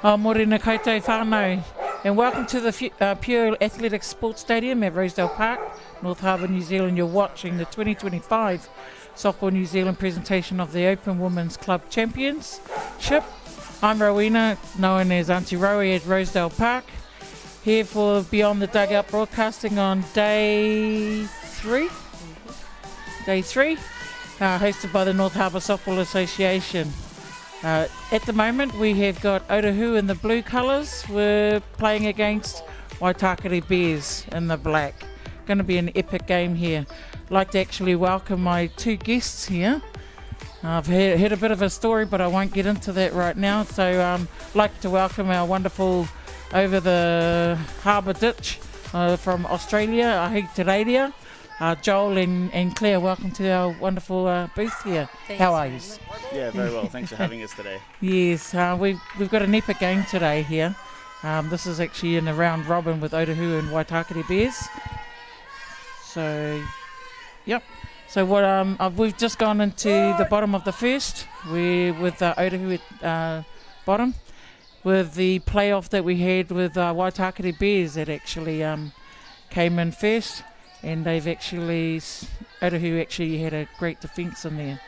Morena koutou whānau, and welcome to the Pure Athletics Sports Stadium at Rosedale Park, North Harbour, New Zealand. You're watching the 2025 Softball New Zealand presentation of the Open Women's Club Championship. I'm Rowena, known as Auntie Rowie at Rosedale Park, here for Beyond the Dugout broadcasting on day three, hosted by the North Harbour Softball Association. At the moment, we have got Ōtāhuhu in the blue colours. We're playing against Waitakere Bears in the black. Going to be an epic game here. I'd like to actually welcome my two guests here. I've heard a bit of a story, but I won't get into that right now. So I'd like to welcome our wonderful over the harbour ditch from Australia, Ōtāhuhu. Joel and Claire, welcome to our wonderful booth here. Thanks. How are you? Yeah, very well. Thanks for having us today. Yes, we've got an epic game today here. This is actually in a round robin with Ōtāhuhu and Waitakere Bears. So, yep. So what we've just gone into the bottom of the first. We're with Ōtāhuhu at bottom, with the playoff that we had with Waitakere Bears that actually came in first. And they've Ōtāhuhu actually had a great defence in there.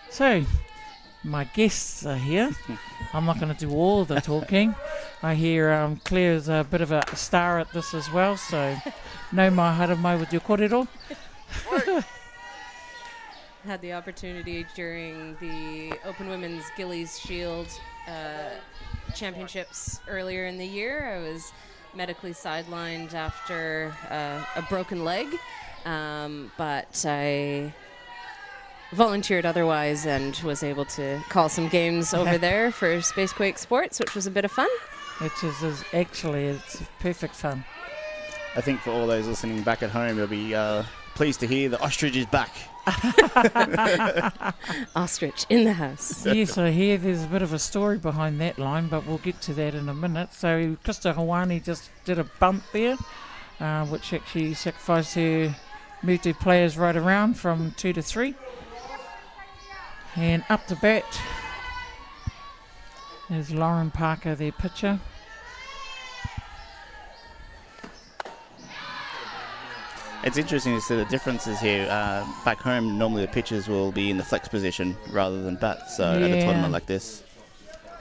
So, my guests are here. I'm not going to do all the talking. I hear Claire's a bit of a star at this as well, so no mai hara mai with your kōrero. Had the opportunity during the Open Women's Gillies Shield Championships earlier in the year. I was medically sidelined after a broken leg, but I volunteered otherwise and was able to call some games over there for Spacequake Sports, which was a bit of fun. Which is actually, it's perfect fun. I think for all those listening back at home, you'll be pleased to hear the ostrich is back. Ostrich in the house. Yes, I hear there's a bit of a story behind that line, but we'll get to that in a minute. So Krista Hawani just did a bump there, which actually sacrificed her, moved her players right around from 2 to 3. And up to bat is Lauren Parker, their pitcher. It's interesting to see the differences here. Back home, normally the pitchers will be in the flex position rather than bat, so at a tournament like this.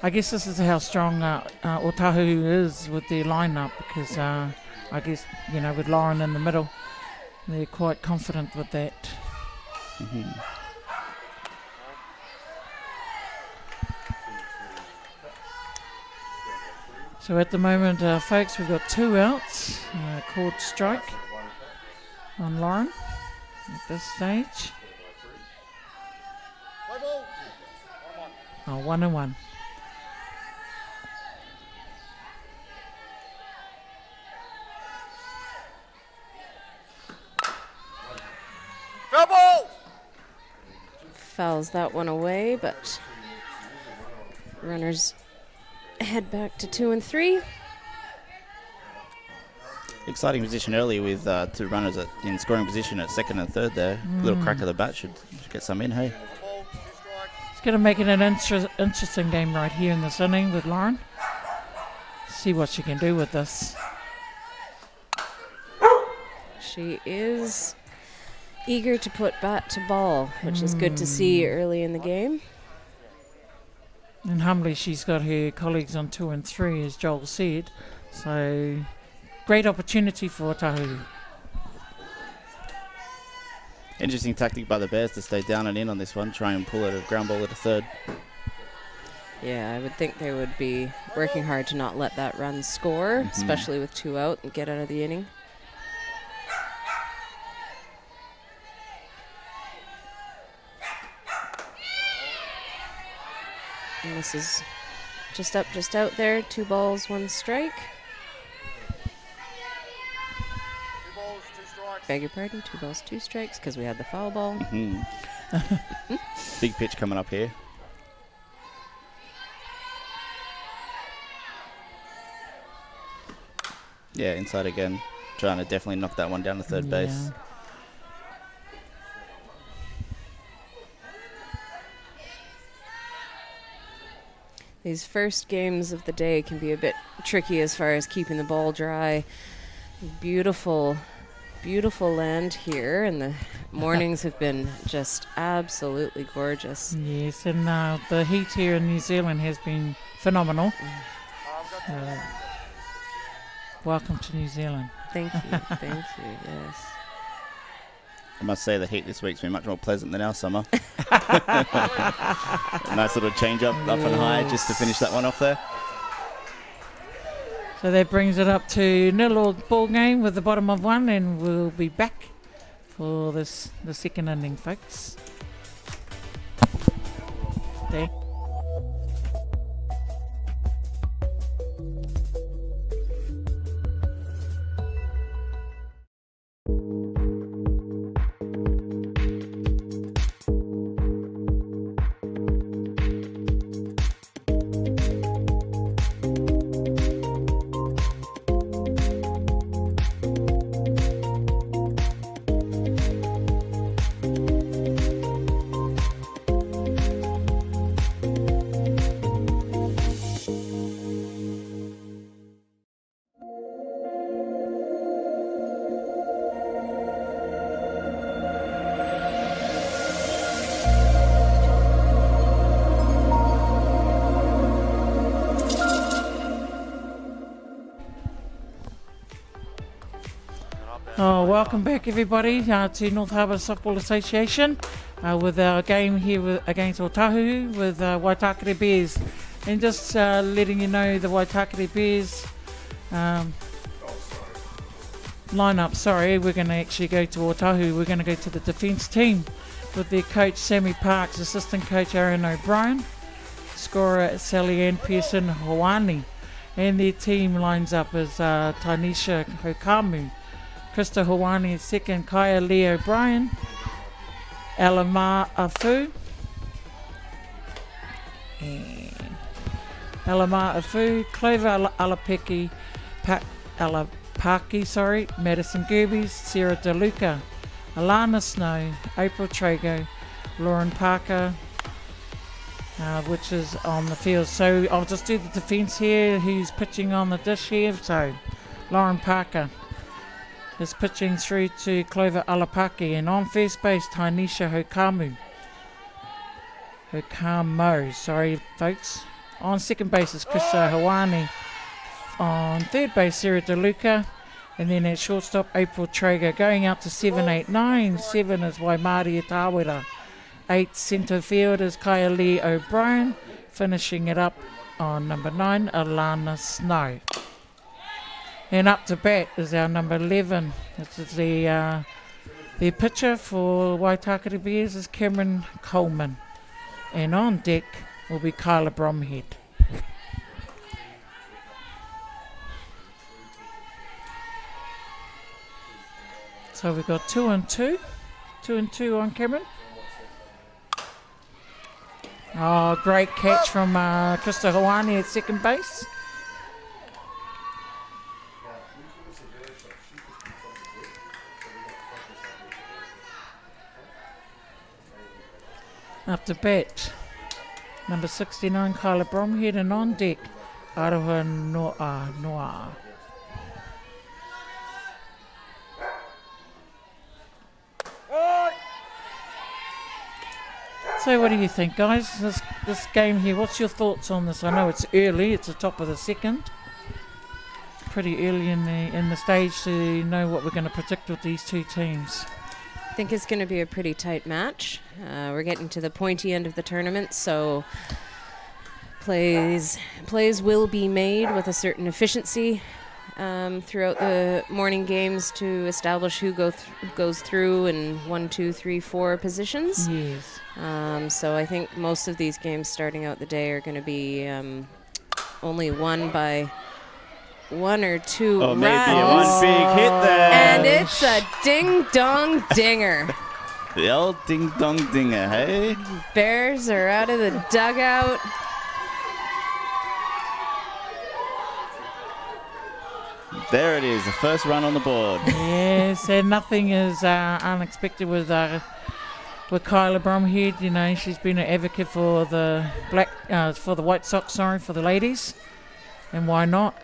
I guess this is how strong Ōtāhuhu is with their lineup, because I guess, with Lauren in the middle, they're quite confident with that. Mm-hmm. So at the moment, folks, we've got 2 outs, called strike on Lauren at this stage. 1-1. Fouls that one away, but runners head back to 2 and 3. Exciting position early with 2 runners in scoring position at second and third there. Little crack of the bat should get some in, hey? It's going to make it an interesting game right here in this inning with Lauren. See what she can do with this. She is eager to put bat to ball, which is good to see early in the game. And humbly, she's got her colleagues on 2 and 3, as Joel said. So, great opportunity for Ōtāhuhu. Interesting tactic by the Bears to stay down and in on this one, try and pull it a ground ball at a third. Yeah, I would think they would be working hard to not let that run score, especially with 2 out, and get out of the inning. And this is just up, just out there. 2 balls, 1 strike. 2 balls, 2 strikes. Beg your pardon, 2 balls, 2 strikes, because we had the foul ball. Big pitch coming up here. Yeah, inside again. Trying to definitely knock that one down to third base. These first games of the day can be a bit tricky as far as keeping the ball dry. Beautiful, beautiful land here, and the mornings have been just absolutely gorgeous. Yes, and the heat here in New Zealand has been phenomenal. Welcome to New Zealand. Thank you, thank you, yes. I must say the heat this week's been much more pleasant than our summer. Nice little change up and high just to finish that one off there. So that brings it up to 0 ball game with the bottom of 1, and we'll be back for the second inning, folks. There. Oh, welcome back everybody to North Harbour Softball Association with our game here against Ōtāhuhu with Waitakere Bears. And just letting you know the Waitakere Bears lineup. Sorry, we're going to actually go to Ōtāhuhu. We're going to go to the defence team with their coach Sammy Parks, assistant coach Aaron O'Brien, scorer Sally Ann Pearson Hawani, and their team lines up as Tanisha Hokamu, Krista Hawani second, Kaya Lee O'Brien, Alama Afu, Clover Alapaki, Madison Gerbes, Sarah DeLuca, Alana Snow, April Trago, Lauren Parker, which is on the field. So I'll just do the defence here, who's pitching on the dish here. So Lauren Parker is pitching through to Clover Alapaki, and on first base Tanisha Hokamo, sorry folks. On second base is Krista Hawani. On third base Sarah DeLuca, and then at shortstop April Traeger. Going out to 7, 8, 9. 7 is Waimari Tawera. 8 centre field is Kaya Lee O'Brien. Finishing it up on number 9, Alana Snow. And up to bat is our number 11. This is the pitcher for Waitakere Bears is Cameron Coleman. And on deck will be Kyla Bromhead. So we've got 2 and 2. 2 and 2 on Cameron. Oh, great catch from Krista Hawani at second base. Up to bat, number 69, Kyla Bromhead, and on deck, Aroha Noa. So what do you think, guys? This game here, what's your thoughts on this? I know it's early, it's the top of the second. Pretty early in the stage to know what we're going to predict with these two teams. I think it's going to be a pretty tight match. We're getting to the pointy end of the tournament, so plays will be made with a certain efficiency throughout the morning games to establish who goes through in 1, 2, 3, 4 positions. Yes. So I think most of these games starting out the day are going to be only won by 1 or 2 runs. Maybe one big hit there. And it's a ding-dong dinger. The old ding-dong dinger, hey? Bears are out of the dugout. There it is, the first run on the board. Yes, and nothing is unexpected with with Kyla Bromhead. You know, she's been an advocate for the White Sox, for the ladies, and why not?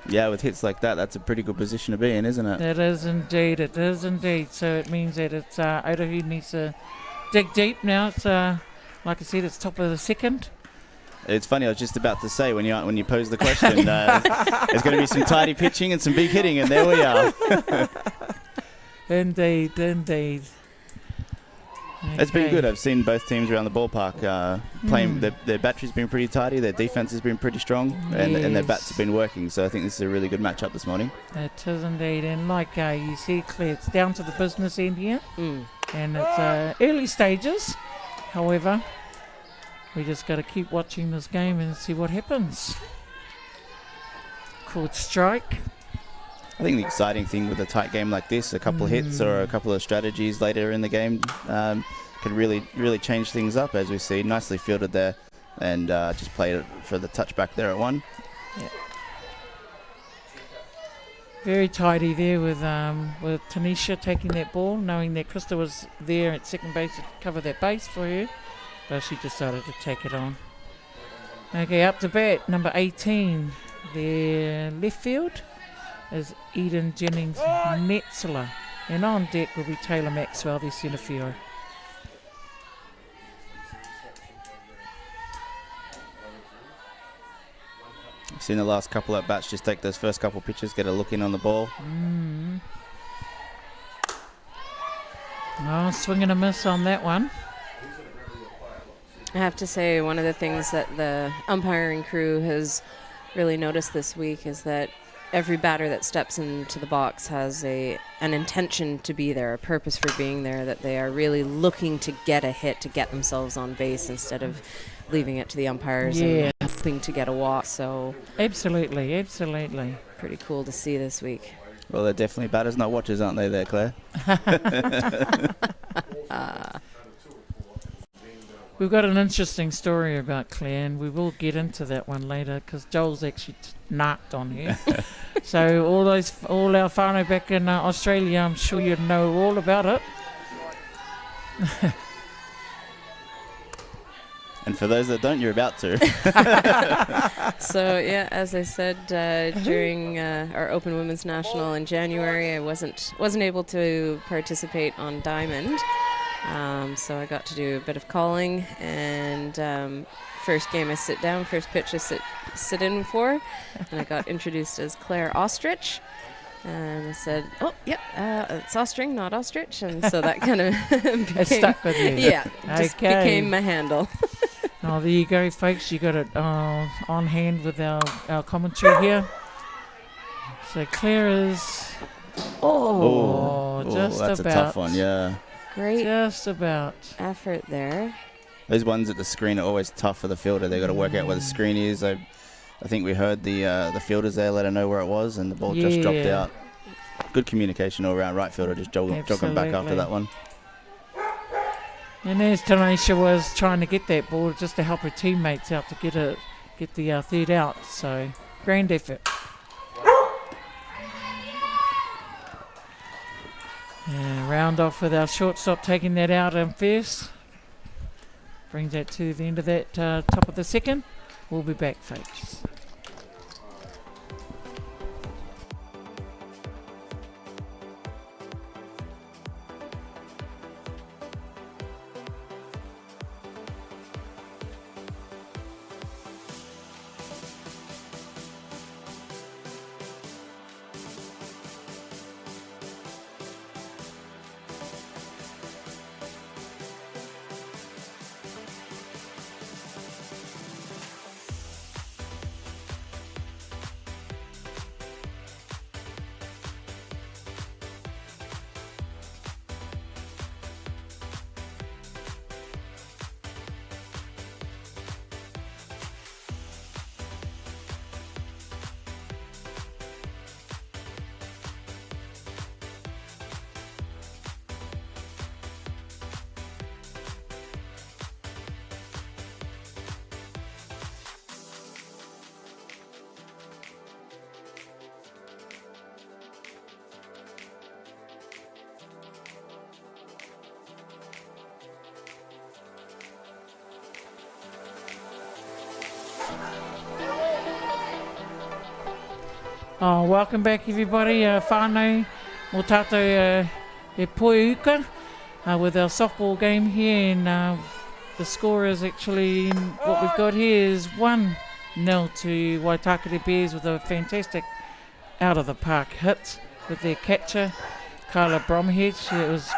Yeah, with hits like that, that's a pretty good position to be in, isn't it? It is indeed. It is indeed. So it means that it's Ōtāhuhu needs to dig deep now. It's like I said, it's top of the second. It's funny. I was just about to say when you posed the question, there's going to be some tidy pitching and some big hitting, and there we are. Indeed. It's been Okay. good. I've seen both teams around the ballpark playing. Their battery's been pretty tidy. Their defense has been pretty strong, and their Yes. bats have been working. So I think this is a really good matchup this morning. It is indeed. And like you see, Claire, it's down to the business end here. Mm. And it's early stages. However, we just got to keep watching this game and see what happens. Called strike. I think the exciting thing with a tight game like this, a couple of hits or a couple of strategies later in the game, can really change things up, as we see. Nicely fielded there, and just played it for the touchback there at one. Yeah. Very tidy there with Tanisha taking that ball, knowing that Krista was there at second base to cover that base for her, but she decided to take it on. Okay, up to bat, number 18, their left field is Eden Jennings Metzler, and on deck will be Taylor Maxwell, their centre fielder. Seen the last couple at bats just take those first couple pitches, get a look in on the ball. Oh, swing and a miss on that one. I have to say, one of the things that the umpiring crew has really noticed this week is that every batter that steps into the box has an intention to be there, a purpose for being there, that they are really looking to get a hit, to get themselves on base instead of leaving it to the umpires and hoping to get a walk. So Absolutely. pretty cool to see this week. Well, they're definitely batters, not watchers, aren't they there, Claire? We've got an interesting story about Claire, and we will get into that one later because Joel's actually narked on her. So all our whānau back in Australia, I'm sure you'd know all about it. And for those that don't, you're about to. So yeah, as I said during our Open Women's National in January, I wasn't able to participate on Diamond, so I got to do a bit of calling. And first game I sit down, first pitch I sit in for, and I got introduced as Claire Ostrich. And I said, "Oh, yep, it's Ostring, not Ostrich," and so that kind of It stuck with you. Yeah, just Okay. became my handle. Oh, there you go, folks. You got it on hand with our commentary here. So Claire is... just that's about. a tough one, yeah. Great Just about. effort there. Those ones at the screen are always tough for the fielder. They've got to work out where the screen is. I think we heard the fielders there let her know where it was, and the ball just dropped Yeah. out. Good communication all around. Right fielder just jogging back after Absolutely. that one. And as Tanisha was trying to get that ball just to help her teammates out to get the third out. So, grand effort. And round off with our shortstop taking that out first. Brings that to the end of that top of the second. We'll be back, folks. Oh, welcome back everybody. Whānau, mō tātou e poiuka with our softball game here, and the score is actually, what we've got here is 1-0 to Waitakere Bears with a fantastic out of the park hit with their catcher, Kyla Bromhead. It was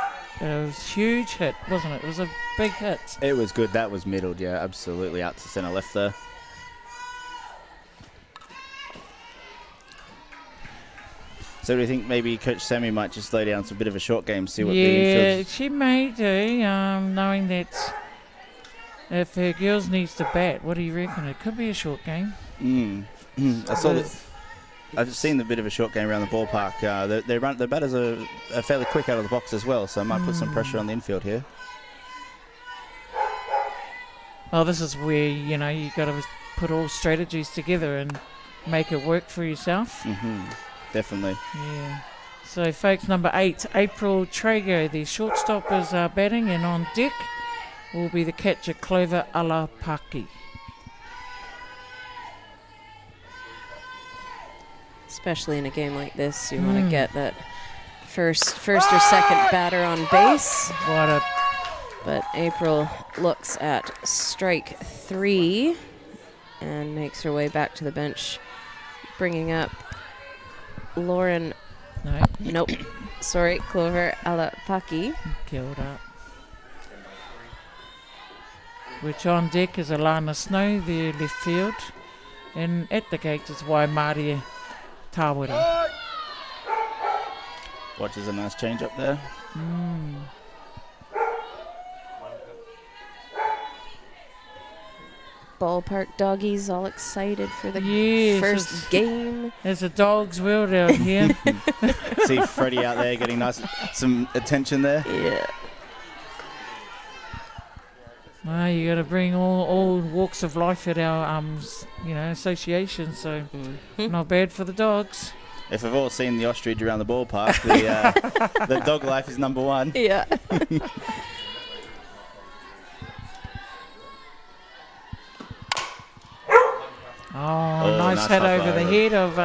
a huge hit, wasn't it? It was a big hit. It was good. That was middled, yeah, absolutely out to centre left there. So do you think maybe Coach Sammy might just lay down some bit of a short game, see what the infield... She may do, knowing that if her girls needs to bat, what do you reckon? It could be a short game. I've seen the bit of a short game around the ballpark. The batters are fairly quick out of the box as well, so it might put some pressure on the infield here. Well, this is where, you got to put all strategies together and make it work for yourself. Definitely. Yeah. So, folks, number 8, April Trago, the shortstop, is batting, and on deck will be the catcher, Clover Alapaki. Especially in a game like this, you want to get that first or second batter on base. But April looks at strike 3 and makes her way back to the bench, bringing up Lauren. Nope. Sorry, Clover Alapaki. Killed up. Which on deck is Alana Snow, the left field. And at the gate is Waimarie Tāwera. Watches a nice change up there. Ballpark doggies all excited for the first game. There's a dog's world out here. See Freddie out there getting some attention there. Yeah. Well, you got to bring all walks of life at our association, so not bad for the dogs. If we've all seen the ostrich around the ballpark, the dog life is number 1. Yeah. Nice hit over the head of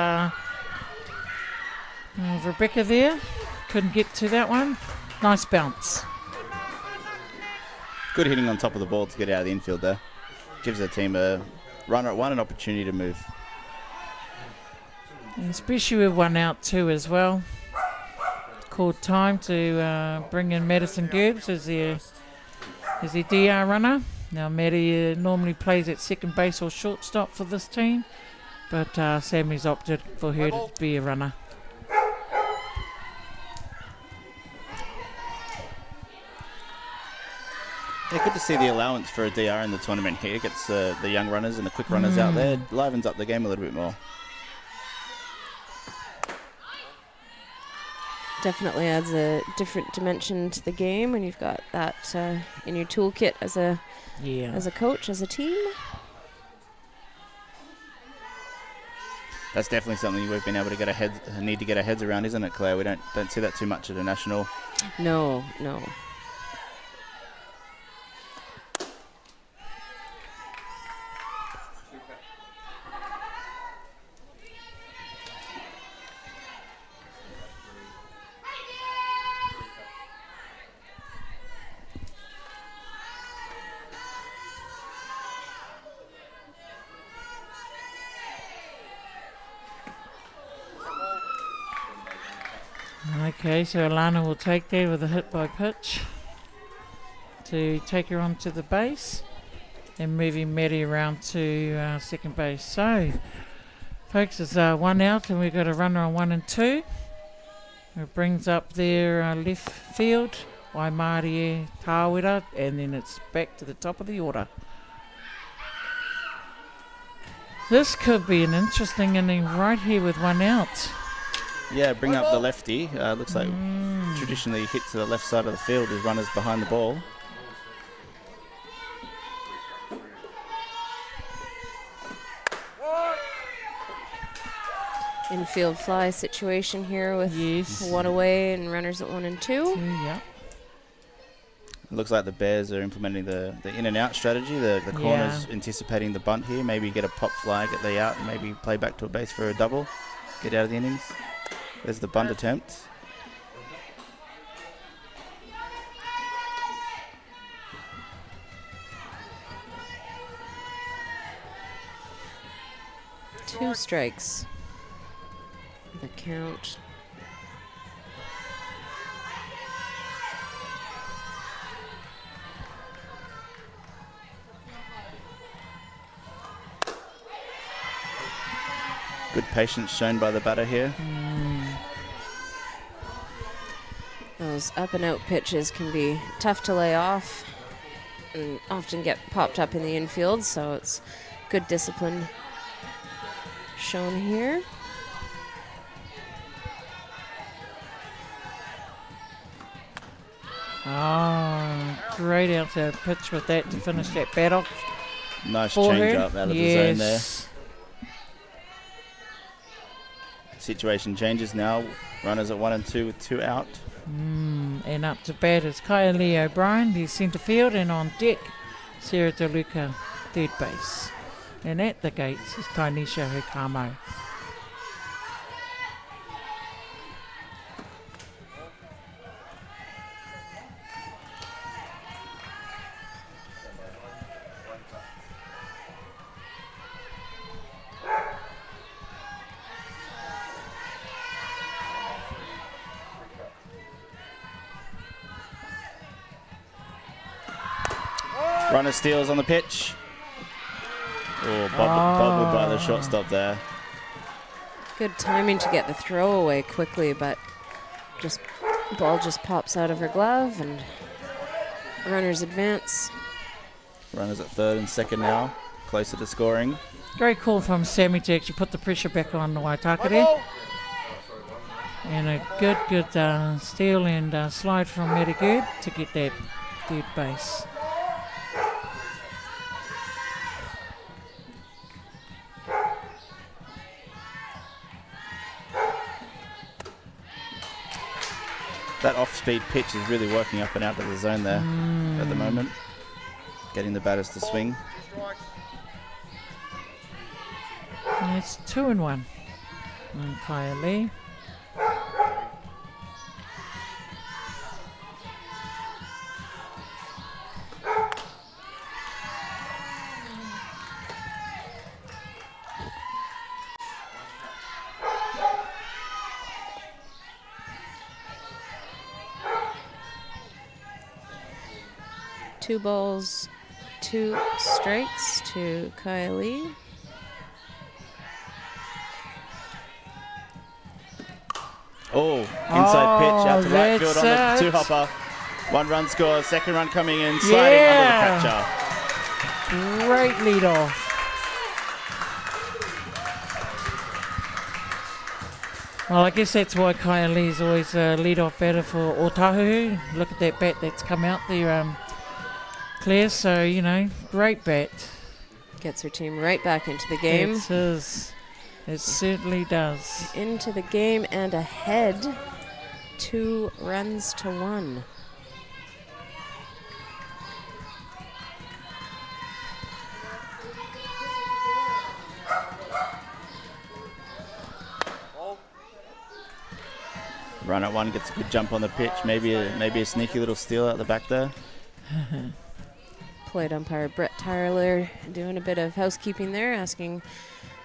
Rebecca there. Couldn't get to that one. Nice bounce. Good hitting on top of the ball to get out of the infield there. Gives the team a runner at 1 an opportunity to move. And especially with 1 out too as well. Called time to bring in Madison Gerbes as their DR runner. Now Maddie normally plays at second base or shortstop for this team, but Sammy's opted for her to be a runner. Yeah, good to see the allowance for a DR in the tournament here. Gets the young runners and the quick runners out there. Livens up the game a little bit more. Definitely adds a different dimension to the game when you've got that in your toolkit as a coach, as a team. That's definitely something we've been able to need to get our heads around, isn't it, Claire? We don't see that too much at a national. No. Okay, so Alana will take that with a hit by pitch to take her onto the base and moving Maddie around to second base. So, folks, it's 1 out and we've got a runner on 1 and 2. It brings up their left field, Waimarie Tāwera, and then it's back to the top of the order. This could be an interesting inning right here with 1 out. Yeah, bring up the lefty. Looks like traditionally hits to the left side of the field with runners behind the ball. Infield fly situation here with 1 away and runners at 1 and 2. Yeah. It looks like the Bears are implementing the in and out strategy. The corners anticipating the bunt here. Maybe get a pop fly, get the out, and maybe play back to a base for a double. Get out of the innings. There's the bunt attempt. Two strikes. The count. Good patience shown by the batter here. Those up and out pitches can be tough to lay off and often get popped up in the infield, so it's good discipline shown here. Oh, great outside pitch with that to finish that bat off. Nice for change her. up out of the zone there. Yes. Situation changes now. Runners at 1 and 2 with 2 out. And up to bat is Kylie O'Brien, the centre field, and on deck, Sarah DeLuca, third base. And at the gates is Tainisha Hukamo. Runner steals on the pitch. Oh, bobbled by the shortstop there. Good timing to get the throw away quickly, but ball just pops out of her glove and runners advance. Runners at third and second now, closer to scoring. Great call from Sammy to actually put the pressure back on the Waitakere. And a good steal and slide from Maddie Gerb to get that third base. That off-speed pitch is really working up and out of the zone there at the moment. Getting the batters to swing. And it's 2-1. And Kaya Lee. Two balls, 2 strikes to Kylie. Oh, inside pitch out to right field on the that's two-hopper. 1 run score, second run coming in, sliding under the catcher. Great lead off. Well, I guess that's why Kaya Lee's always a lead-off batter for Ōtāhuhu. Look at that bat that's come out there, Claire. So, you know, great bat. Gets her team right back into the game. It is. It certainly does. Into the game and ahead, 2 runs to 1. Run at 1 gets a good jump on the pitch. Maybe a sneaky little steal out the back there. Plate umpire Brett Tyler doing a bit of housekeeping there, asking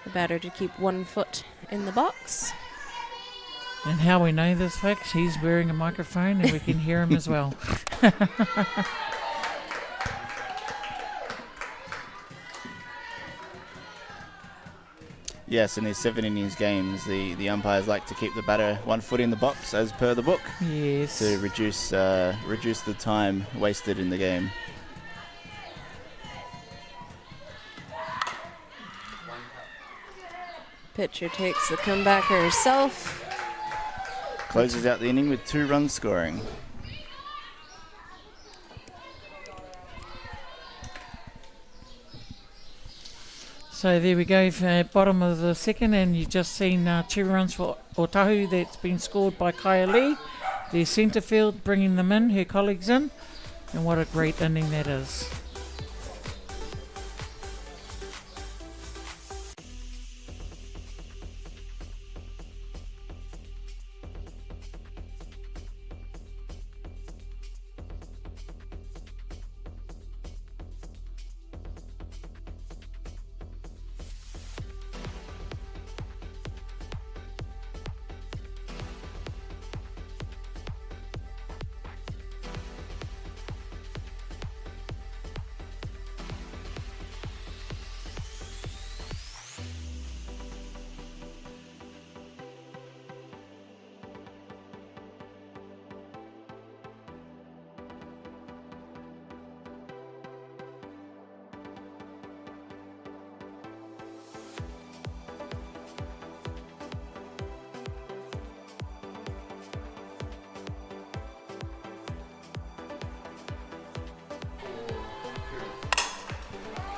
the batter to keep 1 foot in the box. And how we know this, folks, he's wearing a microphone and we can hear him as well. Yes, in these 7 innings games, the umpires like to keep the batter 1 foot in the box as per the book. Yes. To reduce the time wasted in the game. Pitcher takes the comebacker herself. Closes out the inning with 2 runs scoring. So there we go, bottom of the second, and you've just seen 2 runs for Ōtāhuhu that's been scored by Kaya Lee. The centre field bringing them in, her colleagues in. And what a great inning that is.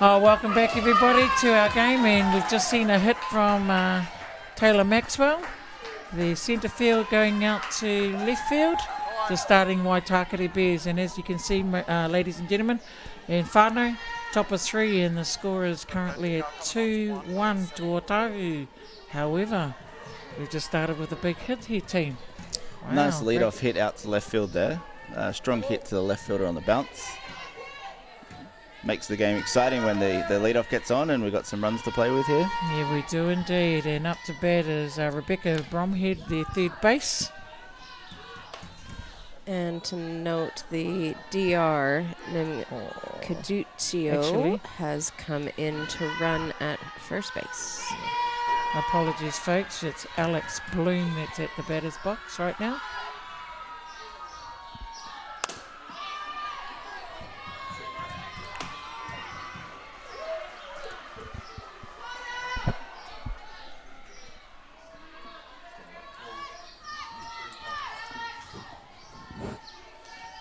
Oh, welcome back everybody to our game, and we've just seen a hit from Taylor Maxwell. The centre field going out to left field, the starting Waitakere Bears. And as you can see, ladies and gentlemen, in whānau, top of 3, and the score is currently at 2-1 to Ōtāhuhu. However, we've just started with a big hit here, team. Wow, Nice lead-off hit out to left field there. Strong hit to the left fielder on the bounce. Makes the game exciting when the lead-off gets on, and we've got some runs to play with here. Yeah, we do indeed. And up to bat is Rebecca Bromhead, their third base. And to note, the DR, Kadutio, Actually. has come in to run at first base. Apologies, folks. It's Alex Bloom that's at the batter's box right now.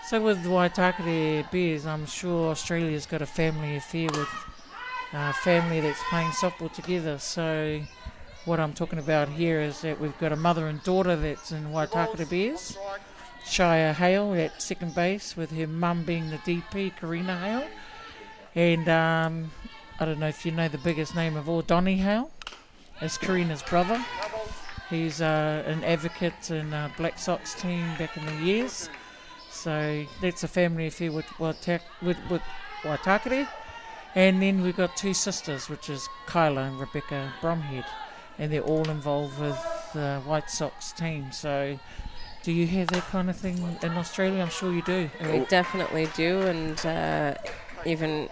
So with the Waitakere Bears, I'm sure Australia's got a family affair with a family that's playing softball together. So what I'm talking about here is that we've got a mother and daughter that's in Waitakere Bears. Shia Hale at second base, with her mum being the DP, Karina Hale. And I don't know if you know the biggest name of all, Donnie Hale. It's Karina's brother. He's an advocate in Black Sox team back in the years. So that's a family affair with Waitakere. And then we've got two sisters, which is Kyla and Rebecca Bromhead. And they're all involved with the White Sox team. So do you have that kind of thing in Australia? I'm sure you do. We definitely do, and even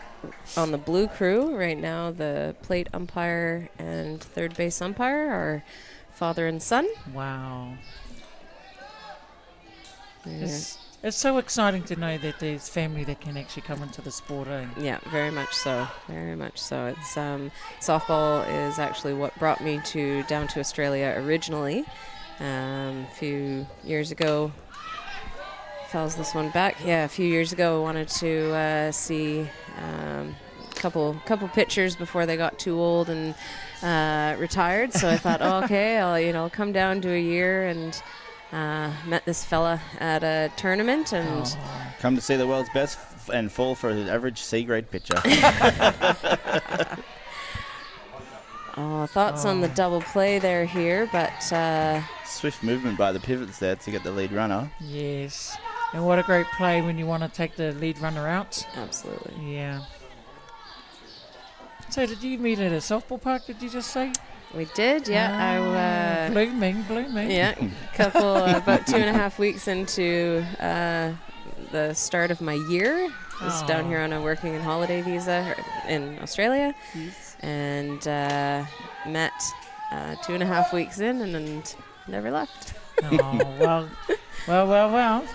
on the blue crew right now, the plate umpire and third base umpire are father and son. Wow. Yeah. It's so exciting to know that there's family that can actually come into the sport, eh? Yeah, very much so. Very much so. It's softball is actually what brought me down to Australia originally. A few years ago, fouls this one back. Yeah, a few years ago, I wanted to see a couple pitchers before they got too old and retired. So I thought, okay, I'll come down to a year, and met this fella at a tournament, and Come to see the world's best and fall for an average C-grade pitcher. thoughts on the double play there here, but Swift movement by the pivots there to get the lead runner. Yes. And what a great play when you want to take the lead runner out. absolutely. Yeah. So did you meet at a softball park, did you just say? We did, yeah. Blooming. Yeah, couple about 2.5 weeks into the start of my year. I was down here on a working and holiday visa in Australia, and met 2.5 weeks in, and never left. Oh, well.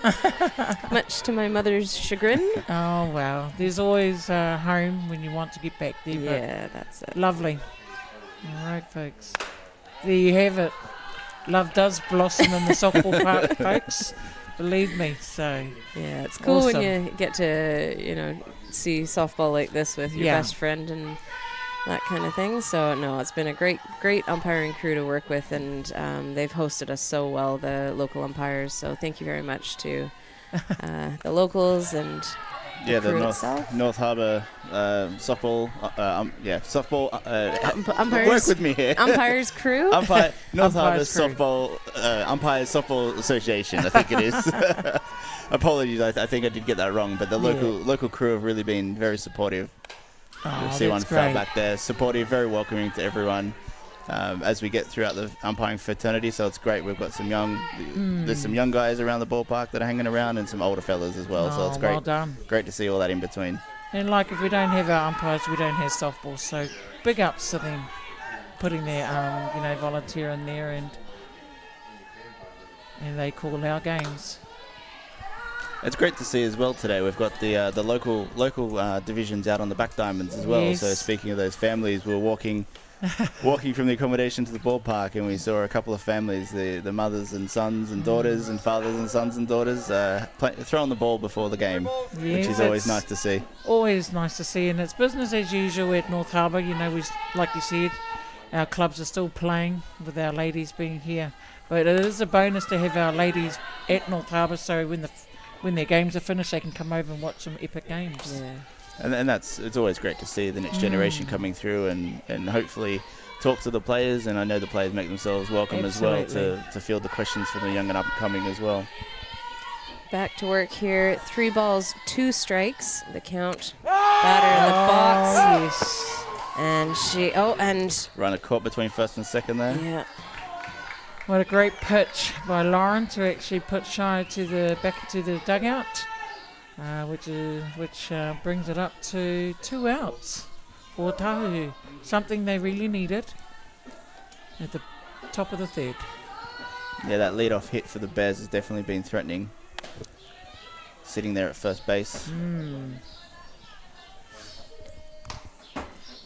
Much to my mother's chagrin. Oh, wow. There's always home when you want to get back there. Yeah, that's it. But lovely. All right, folks. There you have it. Love does blossom in the softball park, folks. Believe me. So Yeah, it's cool awesome. when you get to, see softball like this with your best friend and that kind of thing. So, no, it's been a great umpiring crew to work with, and they've hosted us so well, the local umpires. So thank you very much to the locals and Yeah, the crew itself. North Harbour softball. Softball. Umpires. Work with me here. Umpires crew. North Harbour Umpires crew. Softball Umpires Softball Association. I think it is. Apologies, I think I did get that wrong. But the local crew have really been very supportive. You'll see one fell back there, supportive, very welcoming to everyone. As we get throughout the umpiring fraternity, so it's great. We've got some there's some young guys around the ballpark that are hanging around, and some older fellas as well. So it's great. Well done. Great to see all that in between. And like if we don't have our umpires, we don't have softball. So big ups to them putting their volunteer in there, and they call our games. It's great to see as well today. We've got the local divisions out on the back diamonds as well. Yes. So speaking of those families, we're walking from the accommodation to the ballpark, and we saw a couple of families, the mothers and sons and daughters and fathers and sons and daughters throwing the ball before the game, which is always nice to see. Always nice to see, and it's business as usual at North Harbour. We, like you said, our clubs are still playing with our ladies being here, but it is a bonus to have our ladies at North Harbour, so when their games are finished, they can come over and watch some epic games. Yeah. And it's always great to see the next generation coming through and hopefully talk to the players, and I know the players make themselves welcome as well to field the questions from the young and up-and-coming as well. Back to work here. 3 balls, 2 strikes. The count. Batter in the box. Yes. And Runner caught between first and second there. yeah. What a great pitch by Lauren to actually put shy back to the dugout, which brings it up to 2 outs for Ōtāhuhu. Something they really needed at the top of the third. Yeah, that lead-off hit for the Bears has definitely been threatening. Sitting there at first base.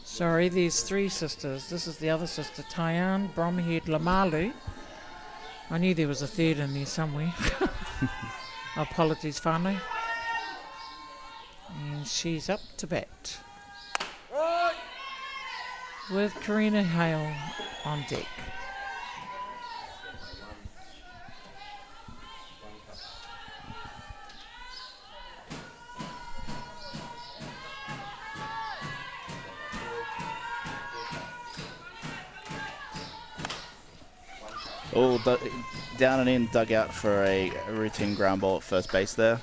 Sorry, there's 3 sisters. This is the other sister, Tyann Bromhead Lamalu. I knew there was a third in there somewhere. Apologies, whānau. And she's up to bat. With Karina Hale on deck. Oh, down and in, dugout for a routine ground ball at first base there.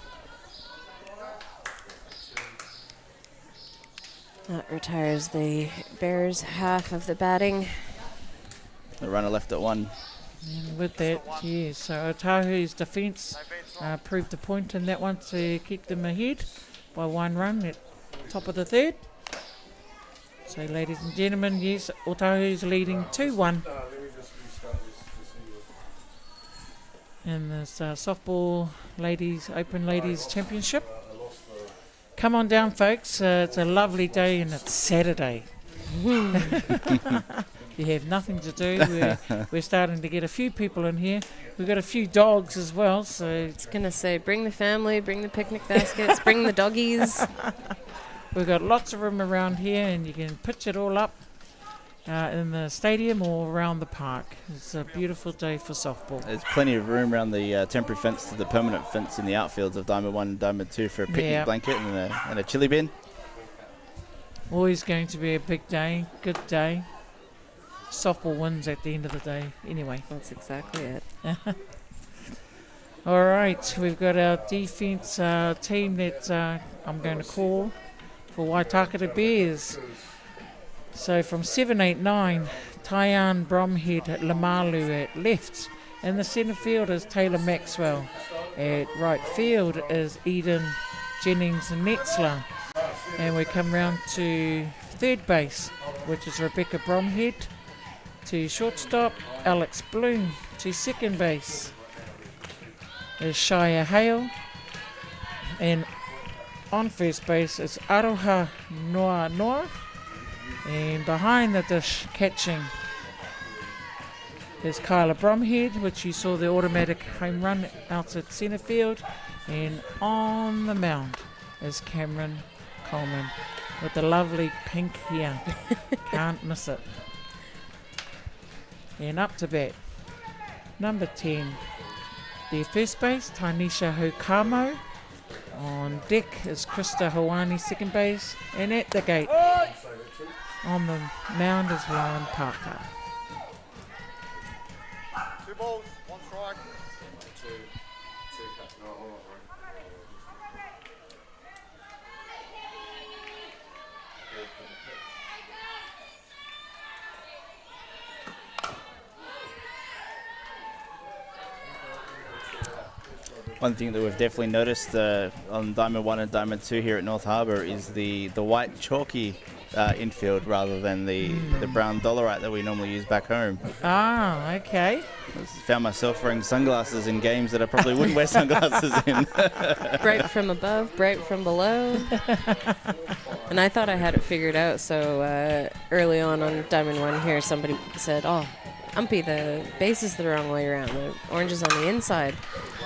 That retires the Bears' half of the batting. The runner left at 1. And with that, yes, so Ōtāhuhu's defence proved a point in that one to keep them ahead by 1 run at top of the third. So, ladies and gentlemen, yes, Ōtāhuhu's leading 2-1 in this softball Open Ladies Championship. Come on down, folks. It's a lovely day and it's Saturday. You have nothing to do. We're starting to get a few people in here. We've got a few dogs as well. So I was going to say, bring the family, bring the picnic baskets, bring the doggies. We've got lots of room around here, and you can pitch it all up in the stadium or around the park. It's a beautiful day for softball. There's plenty of room around the temporary fence to the permanent fence in the outfields of Diamond 1 and Diamond 2 for a picnic blanket and a chili bin. Always going to be a big day, good day. Softball wins at the end of the day anyway. That's exactly it. All right, we've got our defence team that I'm going to call for Waitakere Bears. So from 7-8-9, Tyann Bromhead Lamalu at left. In the centre field is Taylor Maxwell. At right field is Eden Jennings Netzler. And we come round to third base, which is Rebecca Bromhead. To shortstop, Alex Bloom. To second base is Shia Hale. And on first base is Aroha Noa. And behind the dish, catching, is Kyla Bromhead, which you saw the automatic home run out at centre field. And on the mound is Cameron Coleman with the lovely pink hair. Can't miss it. And up to bat, number 10, their first base, Tanisha Hokamo. On deck is Krista Hawani, second base. And at the gate, on the mound is Lauren Parker. 2 balls, 1 strike. One thing that we've definitely noticed on Diamond 1 and Diamond 2 here at North Harbour is the white chalky infield rather than the brown dollarite that we normally use back home. Ah, okay. I found myself wearing sunglasses in games that I probably wouldn't wear sunglasses in. Bright from above, bright from below. And I thought I had it figured out, so early on Diamond 1 here, somebody said, oh, Umpy, the base is the wrong way around. The orange is on the inside.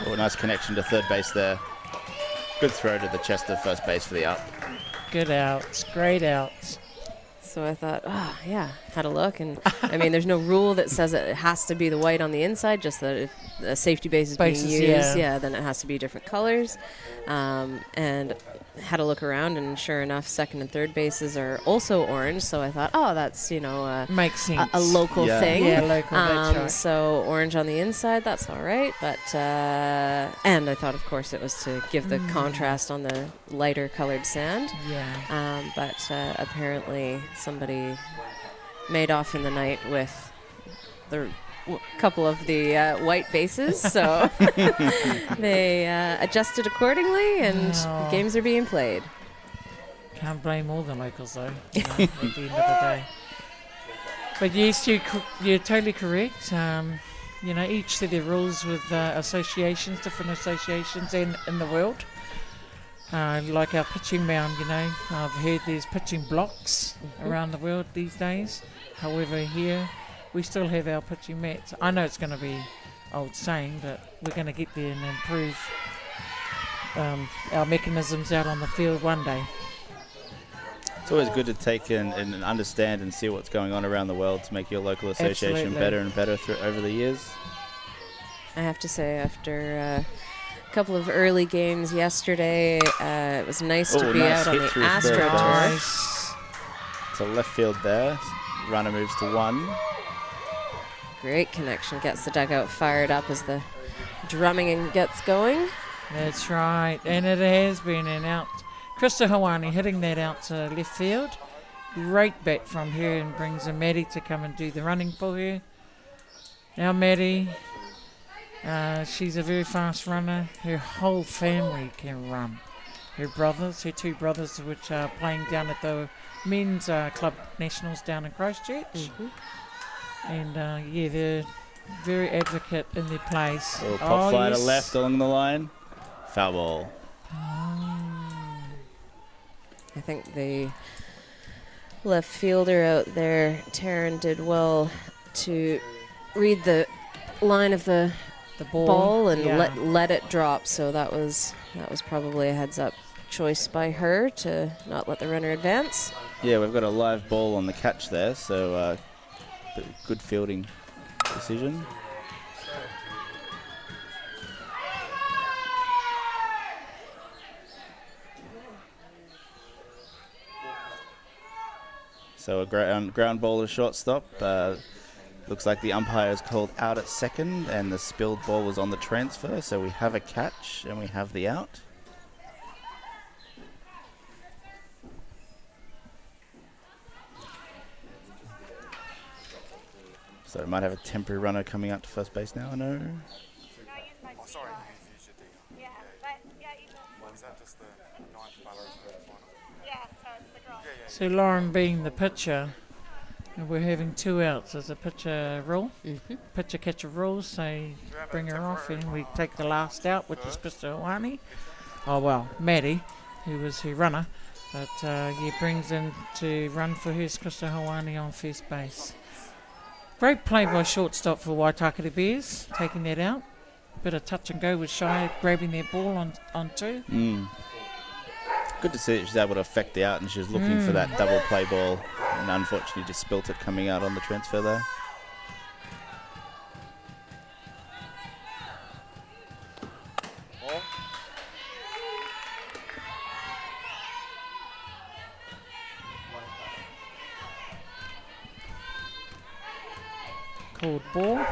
Oh, nice connection to third base there. Good throw to the chest of first base for the out. Good outs, great outs. So I thought, oh, yeah, had a look. And, I mean, there's no rule that says it has to be the white on the inside, just that if a safety base is being used, then it has to be different colors. And had a look around, and sure enough, second and third bases are also orange. So I thought, oh, that's, makes sense. a local thing. Yeah, local, that's right. So orange on the inside, that's all right. But and I thought, of course, it was to give the contrast on the lighter colored sand. Yeah. But apparently somebody made off in the night with the couple of the white bases, so they adjusted accordingly, and games are being played. Can't blame all the locals though, at the end of the day. But yes, you're totally correct. Each to their rules with associations, different associations in the world. Like our pitching mound, I've heard there's pitching blocks around the world these days. However, here we still have our pitching mats. I know it's going to be old saying, but we're going to get there and improve our mechanisms out on the field one day. It's always good to take and understand and see what's going on around the world to make your local association Absolutely. better and better over the years. I have to say, after a couple of early games yesterday, it was nice to be nice out on hit the through Astro third turf. Nice. To left field there. Runner moves to 1. Great connection, gets the dugout fired up as the drumming gets going. That's right, and it has been an out. Krista Hawani hitting that out to left field. Great bat from her, and brings in Maddie to come and do the running for her. Now Maddie, she's a very fast runner. Her whole family can run. Her two brothers, which are playing down at the men's club nationals down in Christchurch. Mm-hmm. And they're very advocate in their place. Pop fly to left along the line. Foul ball. I think the left fielder out there, Taryn, did well to read the line of the ball and let it drop. So that was probably a heads-up choice by her to not let the runner advance. Yeah, we've got a live ball on the catch there, so good fielding decision. So a ground ball to shortstop. Looks like the umpire is called out at second, and the spilled ball was on the transfer. So we have a catch and we have the out. So we might have a temporary runner coming out to first base now, I know. Oh, sorry. Yeah, but you can. Is that just the ninth batter of the final? Yeah, so it's the girl. So Lauren being the pitcher, and we're having 2 outs as a pitcher rule. Mm-hmm. Pitcher catcher rule, so bring her off and we take the last out, which is Krista Hawani. Oh well, Maddie, who was her runner, but brings in to run for her is Krista Hawani on first base. Great play by shortstop for Waitakere Bears, taking that out. Bit of touch and go with Shai grabbing their ball on 2. Good to see that she's able to affect the out, and she was looking for that double play ball, and unfortunately just spilt it coming out on the transfer there. called ball.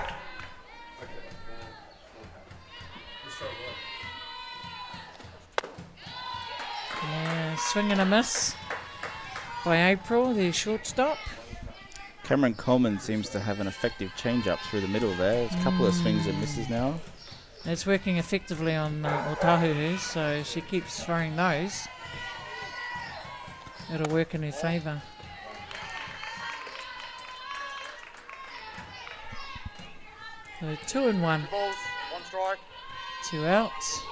Yeah, swing and a miss by April, the shortstop. Cameron Coleman seems to have an effective change-up through the middle there. There's a couple of swings and misses now. It's working effectively on Ōtāhuhu, so she keeps throwing those. It'll work in her favour. So 2 and 1, 2 balls, 1 strike. 2 outs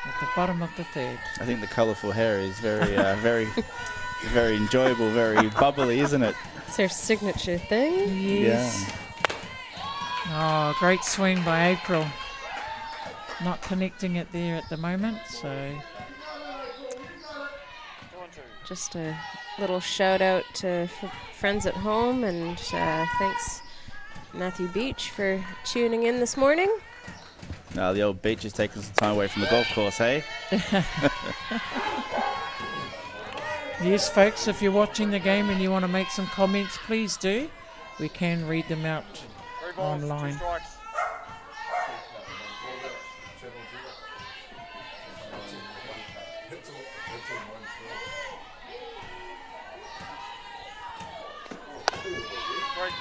at the bottom of the third. I think the colourful hair is very, very enjoyable, very bubbly, isn't it? It's their signature thing. Yes. Oh, great swing by April. Not connecting it there at the moment, so 2 and 2. Just a little shout out to friends at home, and thanks Matthew Beach for tuning in this morning. The old beach is taking some time away from the golf course, hey? yes, folks, if you're watching the game and you want to make some comments, please do. We can read them out 3 balls, online. 2 strikes. Three.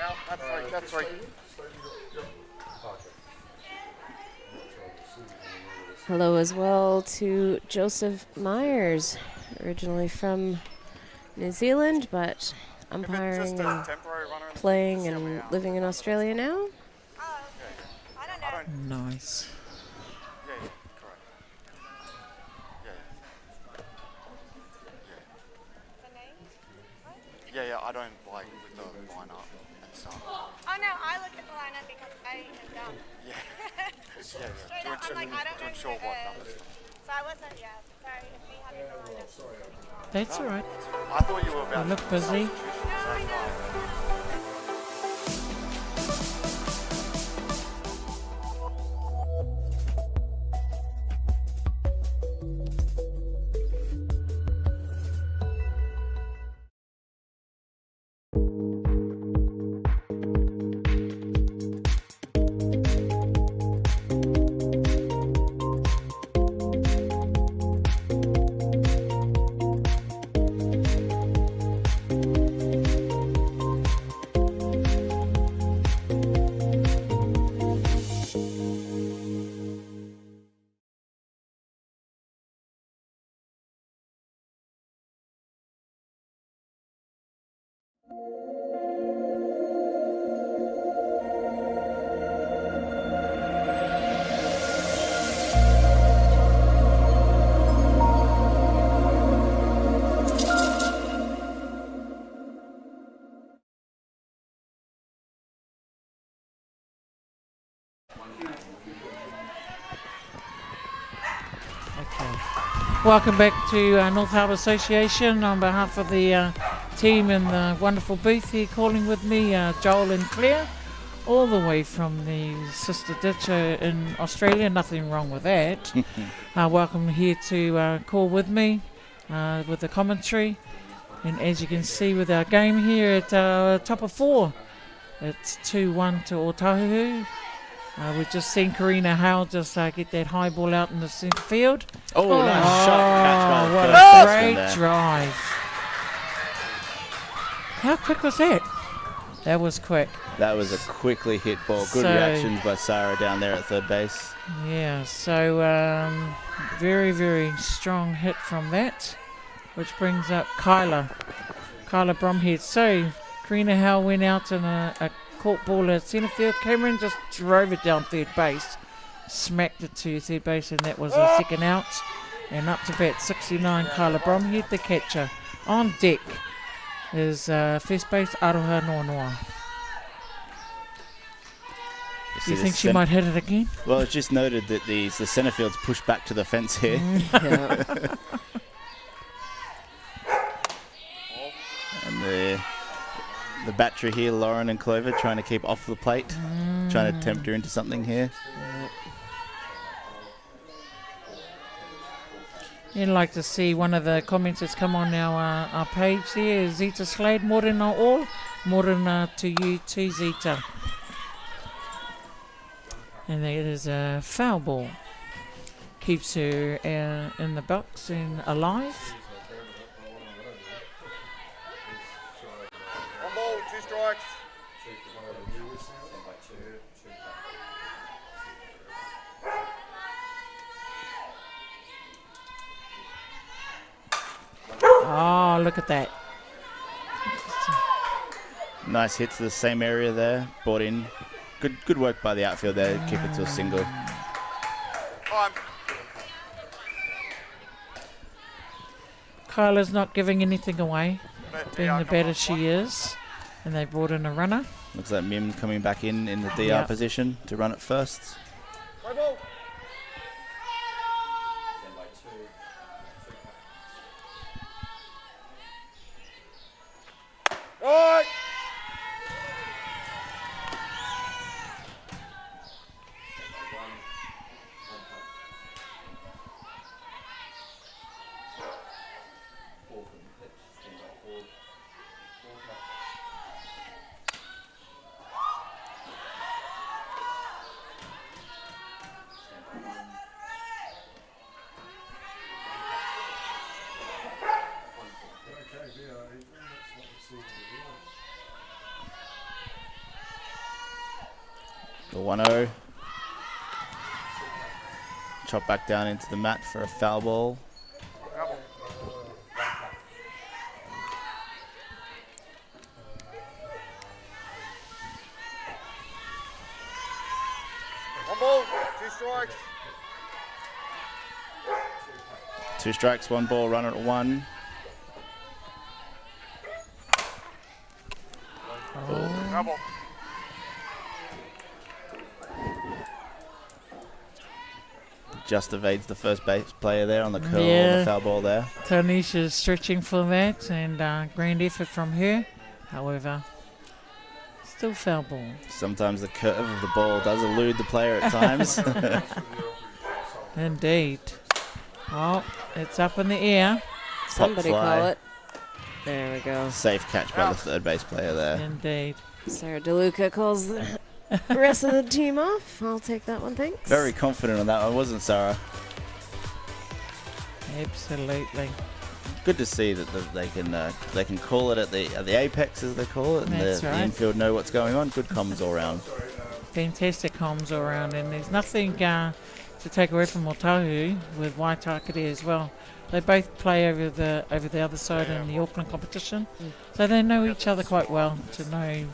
Out. That's 3. That's 3. Hello as well to Joseph Myers, originally from New Zealand, but umpiring and Temporary runner. playing and living in Australia now. Oh, I don't know. Nice. Yeah, correct. The name? Yeah, I don't like with the lineup and stuff. Oh no, I look at the lineup because I am dumb. Yeah. Straight up, I'm like, I don't know To who ensure it what is. numbers. So I wasn't, sorry if we had the lineup. That's all right. I thought you were You about look busy. No, I know. Okay. Welcome back to North Harbour Association on behalf of the team in the wonderful booth here calling with me, Joel and Claire, all the way from the sister ditch in Australia. Nothing wrong with that. Welcome here to call with me with the commentary. And as you can see with our game here at top of 4, it's 2-1 to Ōtāhuhu. We've just seen Karina Howell just get that high ball out in the centre field. Oh, nice shot catch by the What first a baseman great there. drive. How quick was that? That was quick. That was a quickly hit ball. Good So- reactions by Sarah down there at third base. Yeah, so very, very strong hit from that, which brings up Kyla Bromhead. So Karina Howell went out in a caught ball at centre field. Cameron just drove it down third base, smacked it to third base, and that was a second out. And up to bat 69, Kyla Bromhead, the catcher. On deck is first base Aroha Noanoa. Do you See think the she might hit it again? Well, it's just noted that the centre field's pushed back to the fence here. Yeah. And the battery here, Lauren and Clover, trying to keep off the plate, trying to tempt her into something here. You'd like to see one of the comments that's come on our page there. Zita Slade, Morena all. Morena to you, 2 Zeta. And that is a foul ball. Keeps her in the box and alive. 1 ball, 2 strikes. Oh, look at that. Nice hit to the same area there. Brought in. Good work by the outfield there. Keep it to a single. Time. Kyla's not giving anything away, being DR the coming better up. she is. And they brought in a runner. Looks like Mim coming back in the DR Yeah. position to run it first. Play ball. Right. The 1-0. Chop back down into the mat for a foul ball. Double. One ball, 2 strikes. 2 strikes, 1 ball, runner at 1. Double. Just evades the first base player there on the curl, Yeah. the foul ball there. Tanisha's stretching for that, and grand effort from her. However, still foul ball. Sometimes the curve of the ball does elude the player at times. Indeed. Oh, it's up in the air. Somebody fly. call it. There we go. Safe catch by the third base player there. Indeed. Sarah DeLuca calls the rest of the team off. I'll take that one, thanks. Very confident on that one, wasn't Sarah? Absolutely. Good to see that they can call it at the apex, as they call it, and That's the right. infield know what's going on. Good comms all round. Fantastic comms all around, and there's nothing to take away from Ōtāhuhu with Waitakere as well. They both play over the other side in the Auckland competition, so they know each other quite well to know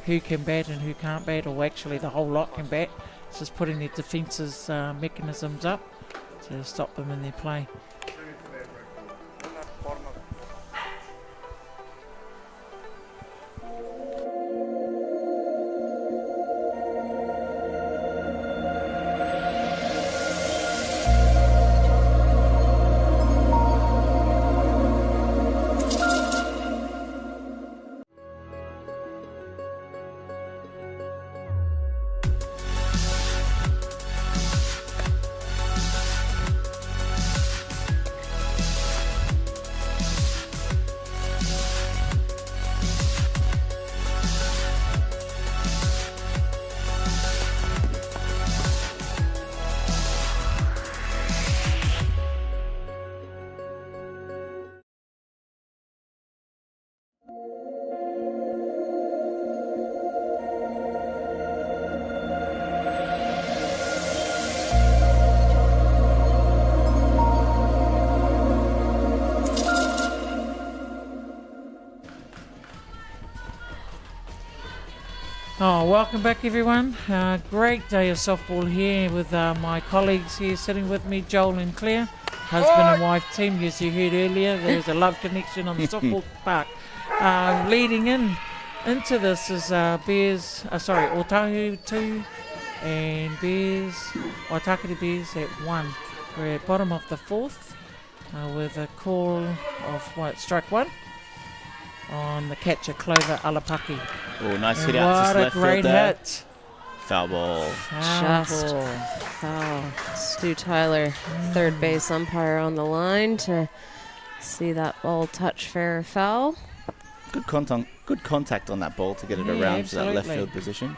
who can bat and who can't bat, or actually the whole lot can bat. It's just putting their defences mechanisms up to stop them in their play. Bottom of Oh, welcome back everyone. Great day of softball here with my colleagues here sitting with me, Joel and Claire, husband and wife team. As you heard earlier, there's a love connection on the softball park. Leading into this is Ōtāhuhu 2 and Waitakere Bears at 1. We're at bottom of the 4th with a call of strike 1 on the catcher Clover Alapaki. Oh, nice hit And out to what a left great field there. hit. Foul ball. Just Foul. foul. Stu Tyler, third base umpire on the line to see that ball touch fair or foul. Good contact on that ball to get it Yeah, around to that left absolutely. field position.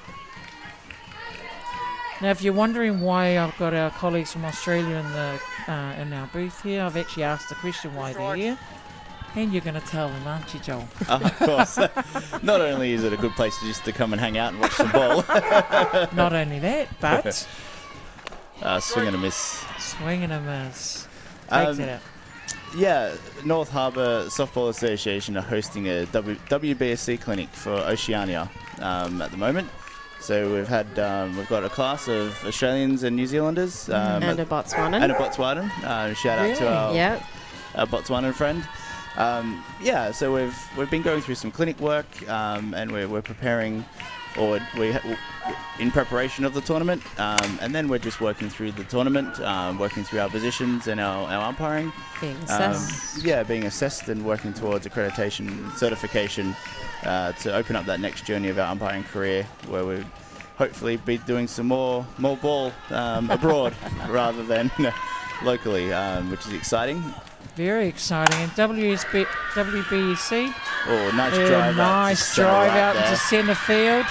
Now, if you're wondering why I've got our colleagues from Australia in our booth here, I've actually asked the question why they're here, and you're going to tell them, aren't you, Joel? Of course. Not only is it a good place just to come and hang out and watch some ball. Not only that, but Swing and a miss. swing and a miss. Takes it out. Yeah, North Harbour Softball Association are hosting a WBSC clinic for Oceania at the moment. So we've got a class of Australians and New Zealanders And a Botswanan. and a Botswanan. Shout out to Really? our Botswanan friend. So we've been going through some clinic work, and we're preparing, or in preparation of the tournament, and then we're just working through the tournament, working through our positions and our umpiring. Being assessed. Being assessed and working towards accreditation and certification to open up that next journey of our umpiring career, where we'll hopefully be doing some more ball abroad rather than locally, which is exciting. Very exciting. And WBEC, Oh, nice drive nice out. drive out into centre field.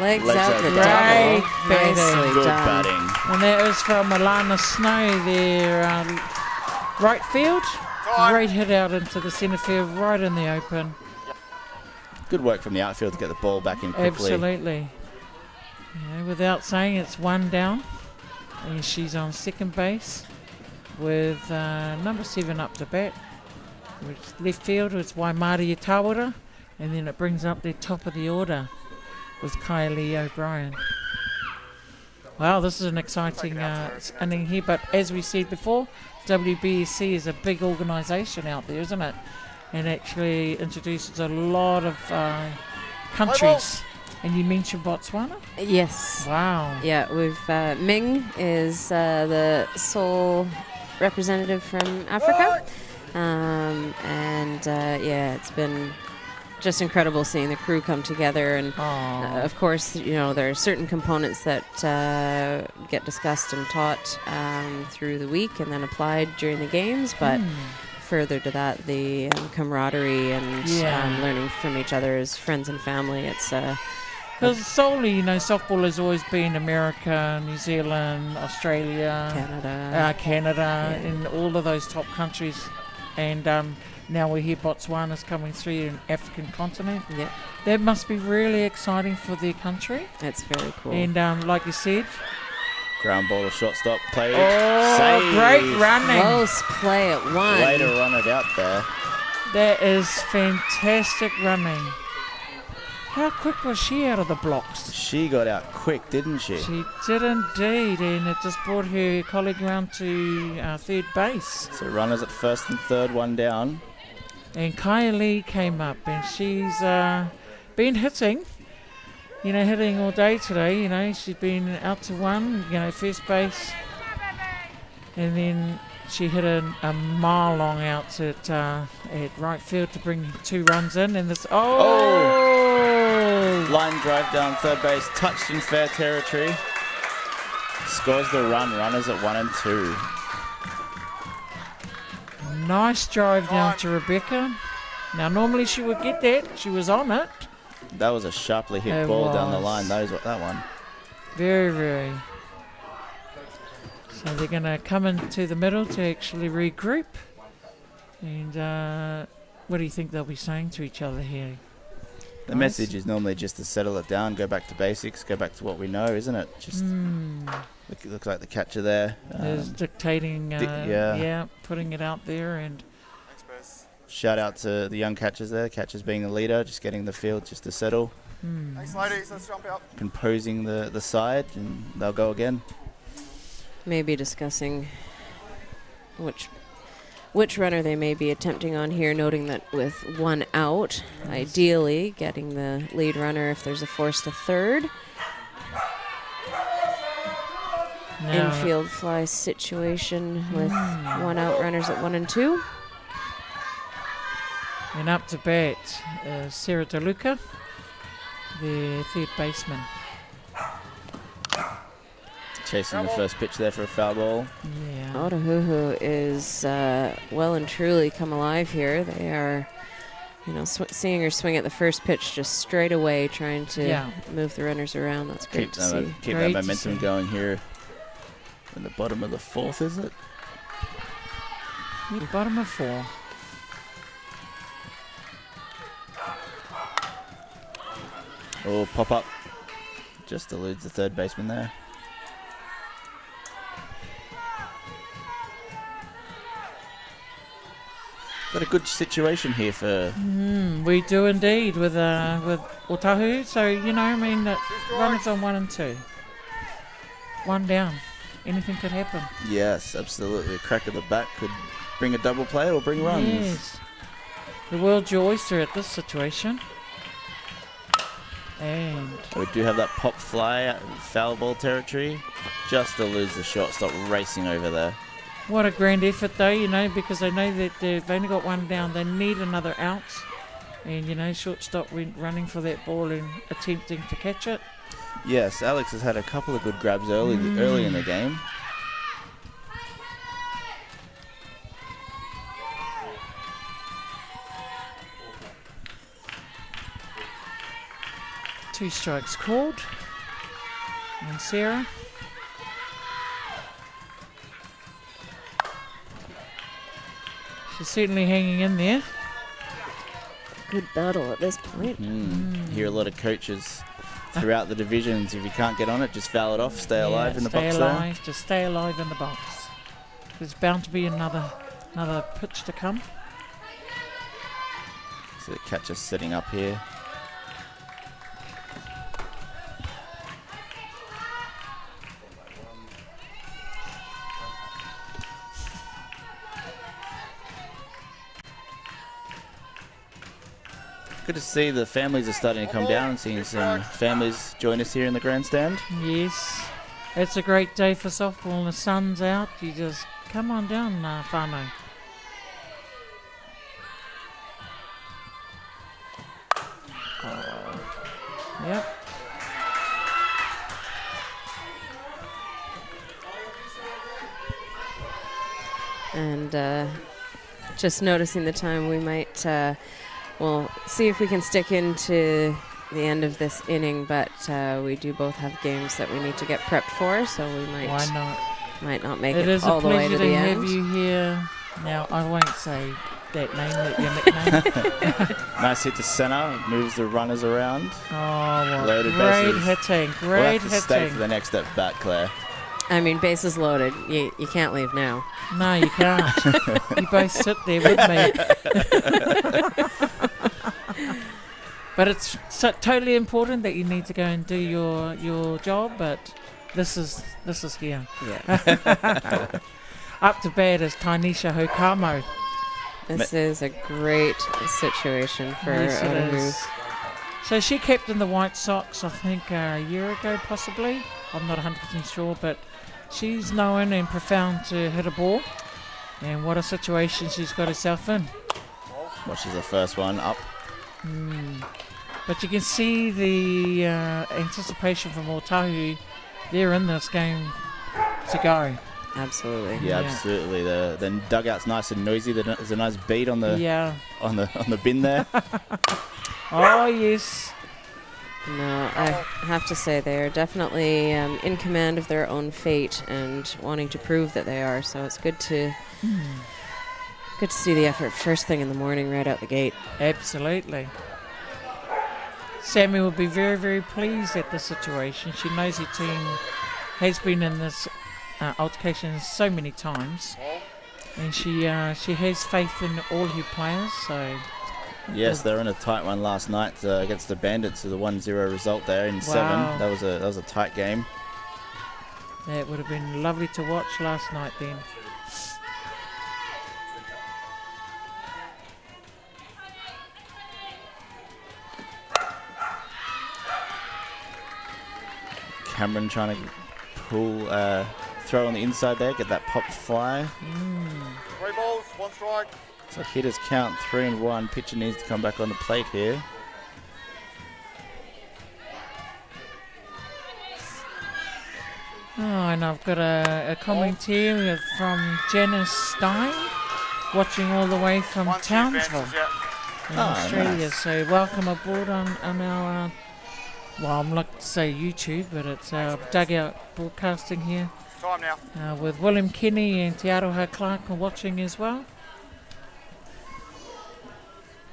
Legs Legs out out the the Great double. batting. Nicely Good done. batting. And that was from Alana Snow there, right field. Great hit out into the centre field, right in the open. Good work from the outfield to get the ball back in quickly. Absolutely. Without saying, it's one down. And she's on second base with number 7 up to bat. Which left field was Waimari Tawara. And then it brings up the top of the order with Kylie O'Brien. Wow, this is an exciting inning here. But as we said before, WBSC is a big organisation out there, isn't it? And actually introduces a lot of countries. And you mentioned Botswana? Yes. Wow. Yeah, we've Ming is the sole representative from Africa, it's been just incredible seeing the crew come together. And of course, there are certain components that get discussed and taught through the week and then applied during the games, but further to that, the camaraderie and learning from each other as friends and family. It's because solely, softball has always been America, New Zealand, Australia, Canada, and all of those top countries. And now we hear Botswana's coming through in African continent. Yeah, That must be really exciting for their country. it's very cool. And like you said, Ground ball to shortstop, played. oh, Save. great running. Close play at one. Way to run it out there. That is fantastic running. How quick was she out of the blocks? She got out quick, didn't she? She did indeed, and it just brought her colleague round to third base. So runners at first and third, one down. And Kylie came up, and she's been hitting, hitting all day today. She's been out to one, first base, and then she hit a mile long out at right field to bring 2 runs in, and this Line drive down third base, touched in fair territory. Scores the run, runners at 1 and 2. Nice drive down to Rebecca. Now normally she would get that. She was on it. That was a sharply hit It ball down the was. line. That one. Very, very. So they're going to come into the middle to actually regroup. And what do you think they'll be saying to each other here? The message is normally just to settle it down, go back to basics, go back to what we know, isn't it? Just looks like the catcher there. Is dictating, putting it out there. And Thanks, Bess. Shout out to the young catchers there. Catchers being the leader, just getting the field just to settle, Thanks, ladies. Let's jump out. composing the side, and they'll go again. Maybe discussing which runner they may be attempting on here, noting that with 1 out, ideally getting the lead runner if there's a force to third. now, Infield fly situation with 1 out, runners at 1 and 2. and up to bat, Sarah DeLuca, the third baseman. Chasing the first pitch there for a foul ball. Yeah. Ōtāhuhu is well and truly come alive here. They are you know, seeing her swing at the first pitch just straight away, trying to Yeah. move the runners around. That's great to see. Keep Great that to momentum see. going here. In the bottom of the fourth, is it? Yeah, bottom of 4. Oh, pop up. Just eludes the third baseman there. Got a good situation here for. We do indeed with Ōtāhuhu. So, you know, I mean, that runners on 1 and 2. 1 down. Anything could happen. Yes, absolutely. A crack of the bat could bring a double play or bring runs. Yes. The world's your oyster at this situation. And We do have that pop fly out in foul ball territory. Just eludes the shortstop racing over there. what a grand effort, though, you know, because they know that they've only got 1 down. They need another out. And, you know, shortstop went running for that ball and attempting to catch it. Yes, Alex has had a couple of good grabs early in the game. Two strikes called. And Sarah. She's certainly hanging in there. Good battle at this point. Hear a lot of coaches throughout the divisions. If you can't get on it, just foul it off. Stay alive in the box stay there. alive, just stay alive in the box. There's bound to be another pitch to come. So the catcher's setting up here. Good to see the families are starting to come down and seeing some families join us here in the grandstand. Yes, it's a great day for softball and the sun's out. You just come on down, whānau. Yep. And just noticing the time, we might, we'll see if we can stick into the end of this inning, but we do both have games that we need to get prepped for, so we Why not? might not make It it is a all the way pleasure to to the have end. you here. Now, I won't say that name, that your nickname. Nice hit to center, moves the runners around. Oh, what Loaded great bases. hitting, We'll great have to stay for hitting. the next at bat, Claire. I mean, bases loaded. You can't leave now. No, you can't. You both sit there with me. But it's totally important that you need to go and do your job. But this is here. Yeah. Up to bat is Tainisha Hokamo. This is a great situation for Yes, it Ōtāhuhu. is. So she captained the White Sox, I think, a year ago, possibly. I'm not 100% sure, but she's known and profound to hit a ball. And what a situation she's got herself in. Watches the first one up. But you can see the anticipation from Ōtāhuhu. They're in this game to go. Absolutely. Yeah, Yeah. absolutely. The dugout's nice and noisy. There's a nice beat on the Yeah. on the bin there. Oh, yes. No, I have to say they are definitely in command of their own fate and wanting to prove that they are. So it's good to see the effort first thing in the morning, right out the gate. Absolutely. Sammy will be very, very pleased at the situation. She knows her team has been in this altercation so many times, and she has faith in all her players. So Yes, they were in a tight one last night against the Bandits with a 1-0 result there in 7. That was a tight game. that would have been lovely to watch last night then. Cameron trying to pull, throw on the inside there, get that pop fly. 3 balls, 1 strike. So hitters count 3-1. Pitcher needs to come back on the plate here. Oh, and I've got a comment here from Janice Stein, watching all the way from 1, 2 Townsville. fences, yeah. in Ah, Australia. nice. So welcome aboard on our, well, I'm like to say YouTube, but it's our Dugout broadcasting here Time now. with William Kenny and Te Aroha Clark are watching as well.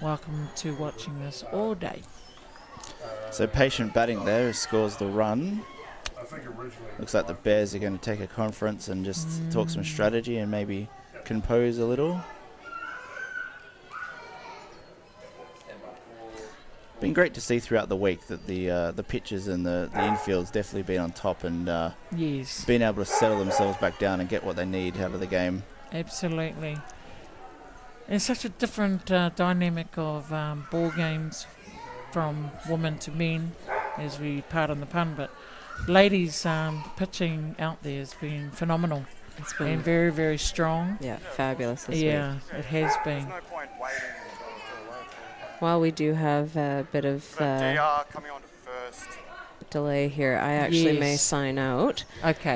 Welcome to watching this all day. So patient batting there scores the run. Looks like the Bears are going to take a conference and just talk some strategy and maybe compose a little. Been great to see throughout the week that the pitches and the infield's definitely been on top and Yes, been able to settle themselves back down and get what they need out of the game. absolutely. It's such a different dynamic of ball games from women to men, as we pardon the pun, but ladies pitching out there has been phenomenal It's and been, very, very strong. yeah, fabulous this week. Yeah, it has There's been. no point waiting until later. While we do have a bit of But DR coming on to first. delay here, I actually may Yes. sign out. Okay.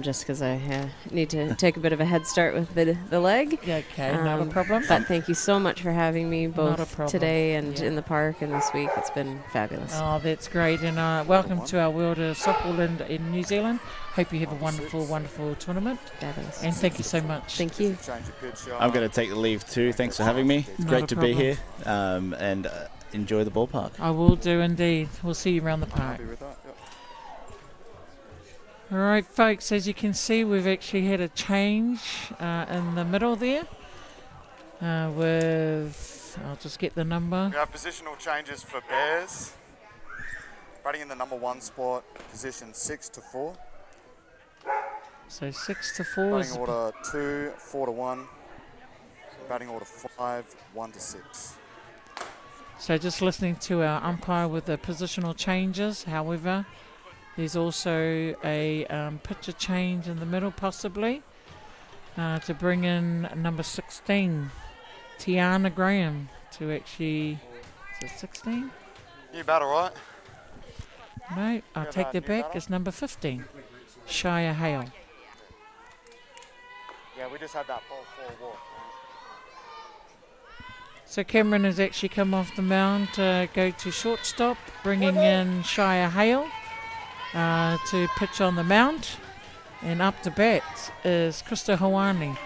Just because I need to take a bit of a head start with the leg. Okay, not a problem. But thank you so much for having me Not a both problem. today and Yeah. in the park and this week. It's been fabulous. Oh, that's great. And welcome to our World of Softball in New Zealand. Hope you have a wonderful, wonderful tournament. Fabulous. And thank you so much. Thank you. Change of pitch. I'm going to take the leave too. Thanks for having me. It's Not great a to be problem. here and enjoy the ballpark. I will do indeed. We'll see you around the I'm park. happy with that. Yep. All right, folks, as you can see, we've actually had a change in the middle there with, I'll just get the number. We have positional changes for Bears. Batting in the number 1 spot, position 6 to 4. So 6 to 4 is Batting order 2, 4 to 1. Batting order 5, 1 to 6. so just listening to our umpire with the positional changes. However, there's also a pitcher change in the middle possibly to bring in number 16, Tiana Graham, to actually, is it 16? New batter, right? No, I'll Yeah, take no, that new back. batter. It's number 15, Shia Hale. Yeah, we just had that ball 4 walk. So Cameron has actually come off the mound to go to shortstop, bringing in Shia Hale to pitch on the mound. And up to bat is Krista Hawani.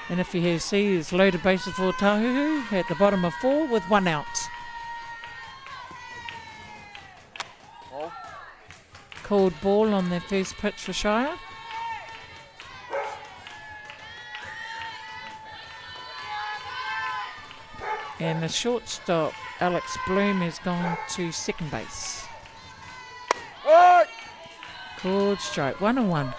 And if you have seen, it's loaded bases for Ōtāhuhu at the bottom of 4 with 1 out. Ball. Called ball on their first pitch for Shire. And the shortstop, Alex Bloom, has gone to second base. Right. Called strike, 1-1.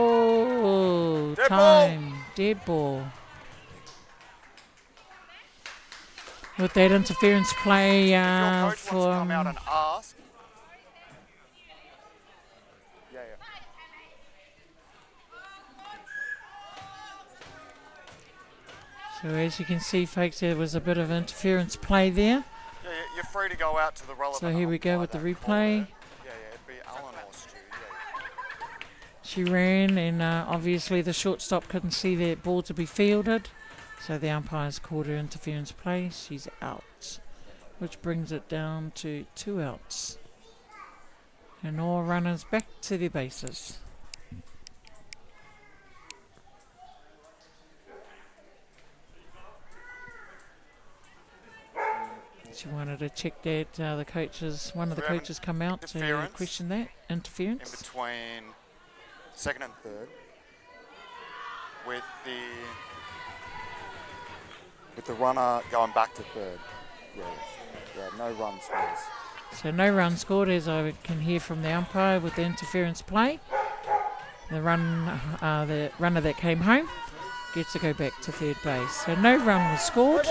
Oh, Dead ball. time. Dead ball. With that interference play If your coach wants to come out for and ask. Yeah, yeah. so as you can see, folks, there was a bit of interference play there. Yeah, you're free to go out to the relevant. So here we go umpire with the that replay. called it. Yeah, it'd be Alan or Stu. Yeah. She ran, and obviously the shortstop couldn't see that ball to be fielded, so the umpires called her interference play. She's out, which brings it down to 2 outs, and all runners back to their bases. She wanted to check that the coaches, one of the We have coaches, come out to interference question that In interference. between second and third, with the runner going back to third. Yeah, no run scores. So no run scored, as I can hear from the umpire with the interference play. The runner that came home gets to go back to third base. So no run was scored.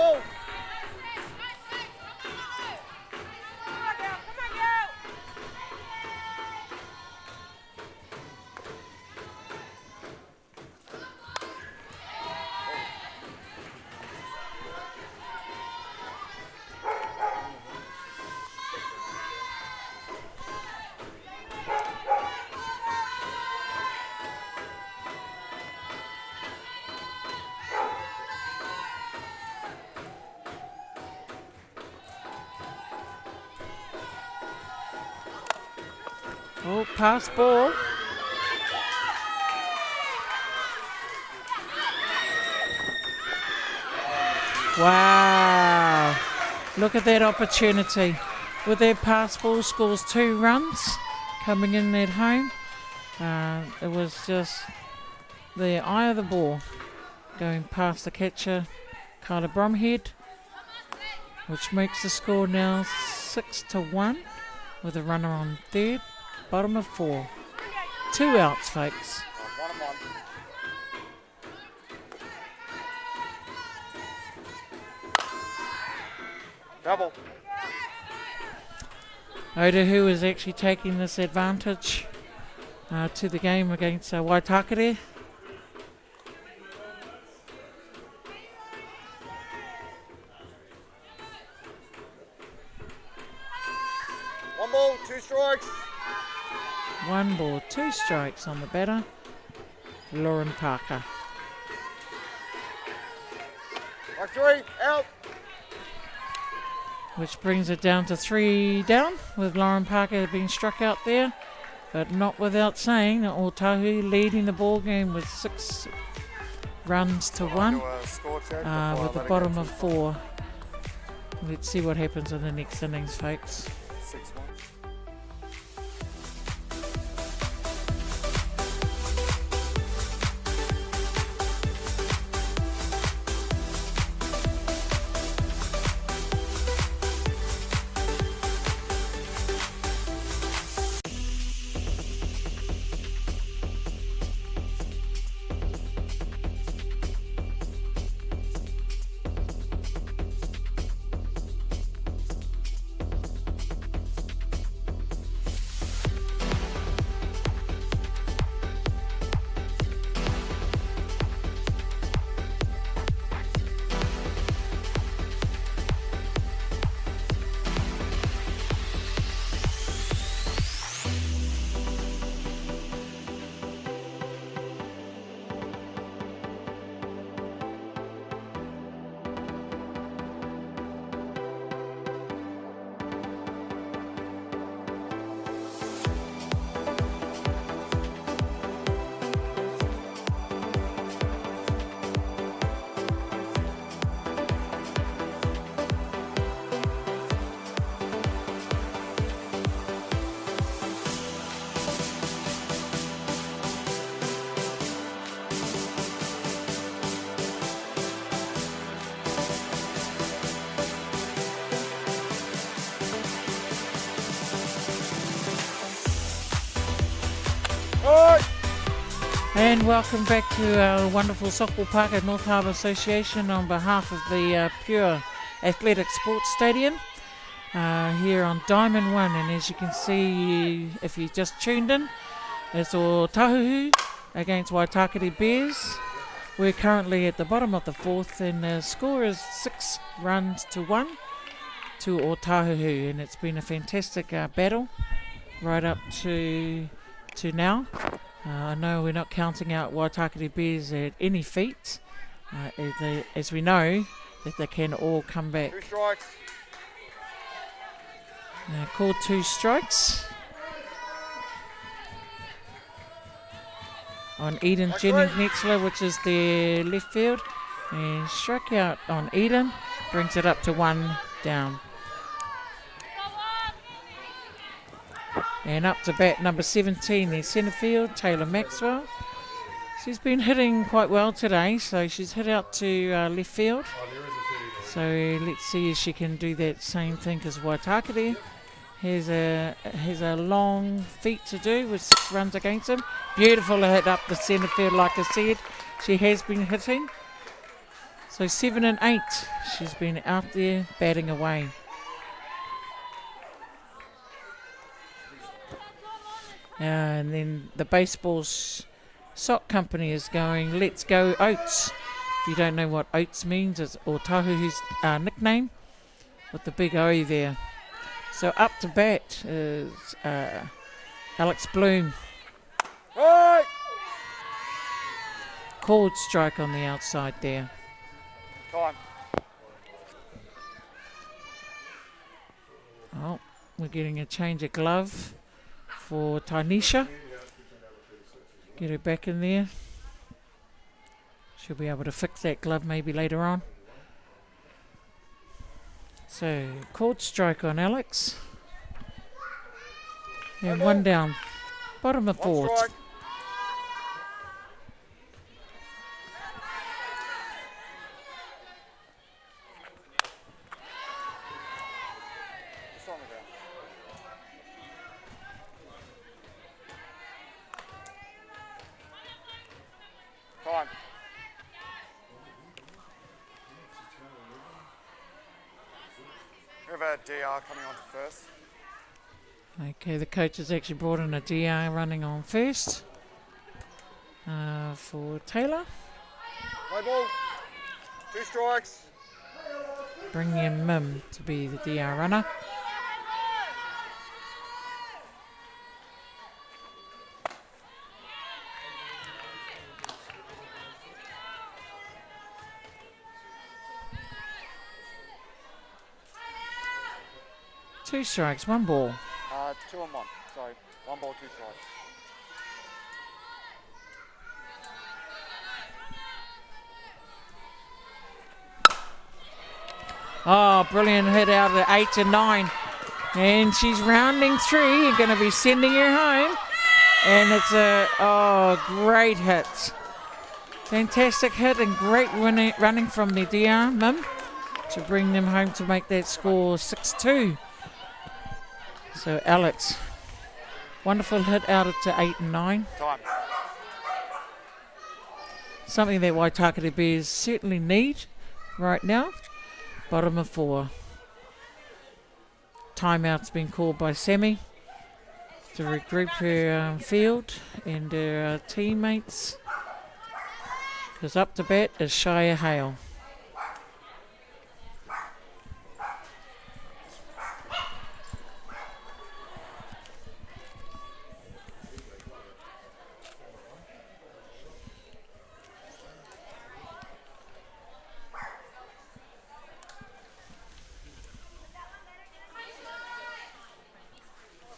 Oh, pass ball. Wow. Look at that opportunity. With their pass ball, scores 2 runs coming in at home. It was just the eye of the ball going past the catcher, Kyla Bromhead, which makes the score now 6-1 with a runner on third, bottom of 4. 2 outs, folks. 1-1. Double. Ōtāhuhu is actually taking this advantage to the game against Waitakere. One ball, 2 strikes. 1 ball, 2 strikes on the batter, Lauren Parker. Like 3, out. Which brings it down to 3 down, with Lauren Parker being struck out there. But not without saying that Ōtāhuhu leading the ball game with 6 runs to 1 Do a score check with the bottom of 4. Let's see what happens in the next innings, folks. 6-1. And welcome back to our wonderful softball park at North Harbour Association on behalf of the Pure Athletic Sports Stadium here on Diamond 1. And as you can see, if you just tuned in, it's Ōtāhuhu against Waitakere Bears. We're currently at the bottom of the 4th, and the score is 6 runs to 1 to Ōtāhuhu, and it's been a fantastic battle right up to now. I know we're not counting out Waitakere Bears at any feat, as we know that they can all come back. 2 strikes. Called 2 strikes on Eden Jennings-Netzler, which is their left field, and struck out on Eden, brings it up to 1 down. And up to bat number 17, the centre field, Taylor Maxwell. She's been hitting quite well today, so she's hit out to left field. So let's see if she can do that same thing as Waitakere. Has a long feat to do with 6 runs against him. Beautiful hit up the centre field, like I said. She has been hitting. So 7 and 8, she's been out there batting away. And then the baseball sock company is going, let's go Oats. If you don't know what Oats means, it's Ōtāhuhu's nickname with the big O there. So up to bat is Alex Bloom. Right. Called strike on the outside there. Time. Oh, we're getting a change of glove for Tanisha. Get her back in there. She'll be able to fix that glove maybe later on. So, court strike on Alex. And one down. Bottom of fourth. Strike. Just on the ground. Time. We have a DR coming on first. Okay, the coach has actually brought in a DR running on first for Taylor. Play ball. 2 strikes. Bringing in Mim to be the DR runner. Two strikes, 1 ball. 2 and 1. Sorry. 1 ball, 2 strikes. Oh, brilliant hit out of 8 and 9. And she's rounding through. You're going to be sending her home. And it's a great hit. Fantastic hit and great running from the DR, Mim, to bring them home to make that score 6-2. So Alex, wonderful hit out to 8 and 9. Time. Something that Waitakere Bears certainly need right now. Bottom of 4. Timeout's been called by Sammy to regroup her field and her teammates. Because up to bat is Shia Hale.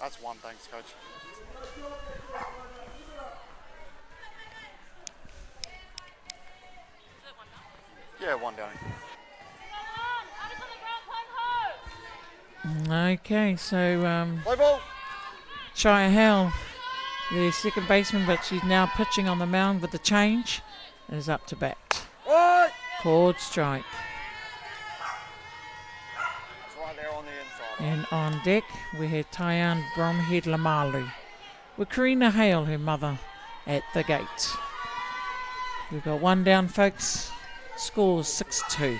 That's 1, thanks, coach. Yeah, 1 down. Okay, so Play ball. Shia Hale, the second baseman, but she's now pitching on the mound with the change, is up to bat. What? Called strike. It's right there on the inside. And on deck, we have Tyann Bromhead Lamalu with Karina Hale, her mother, at the gate. We've got 1 down, folks. Scores 6-2.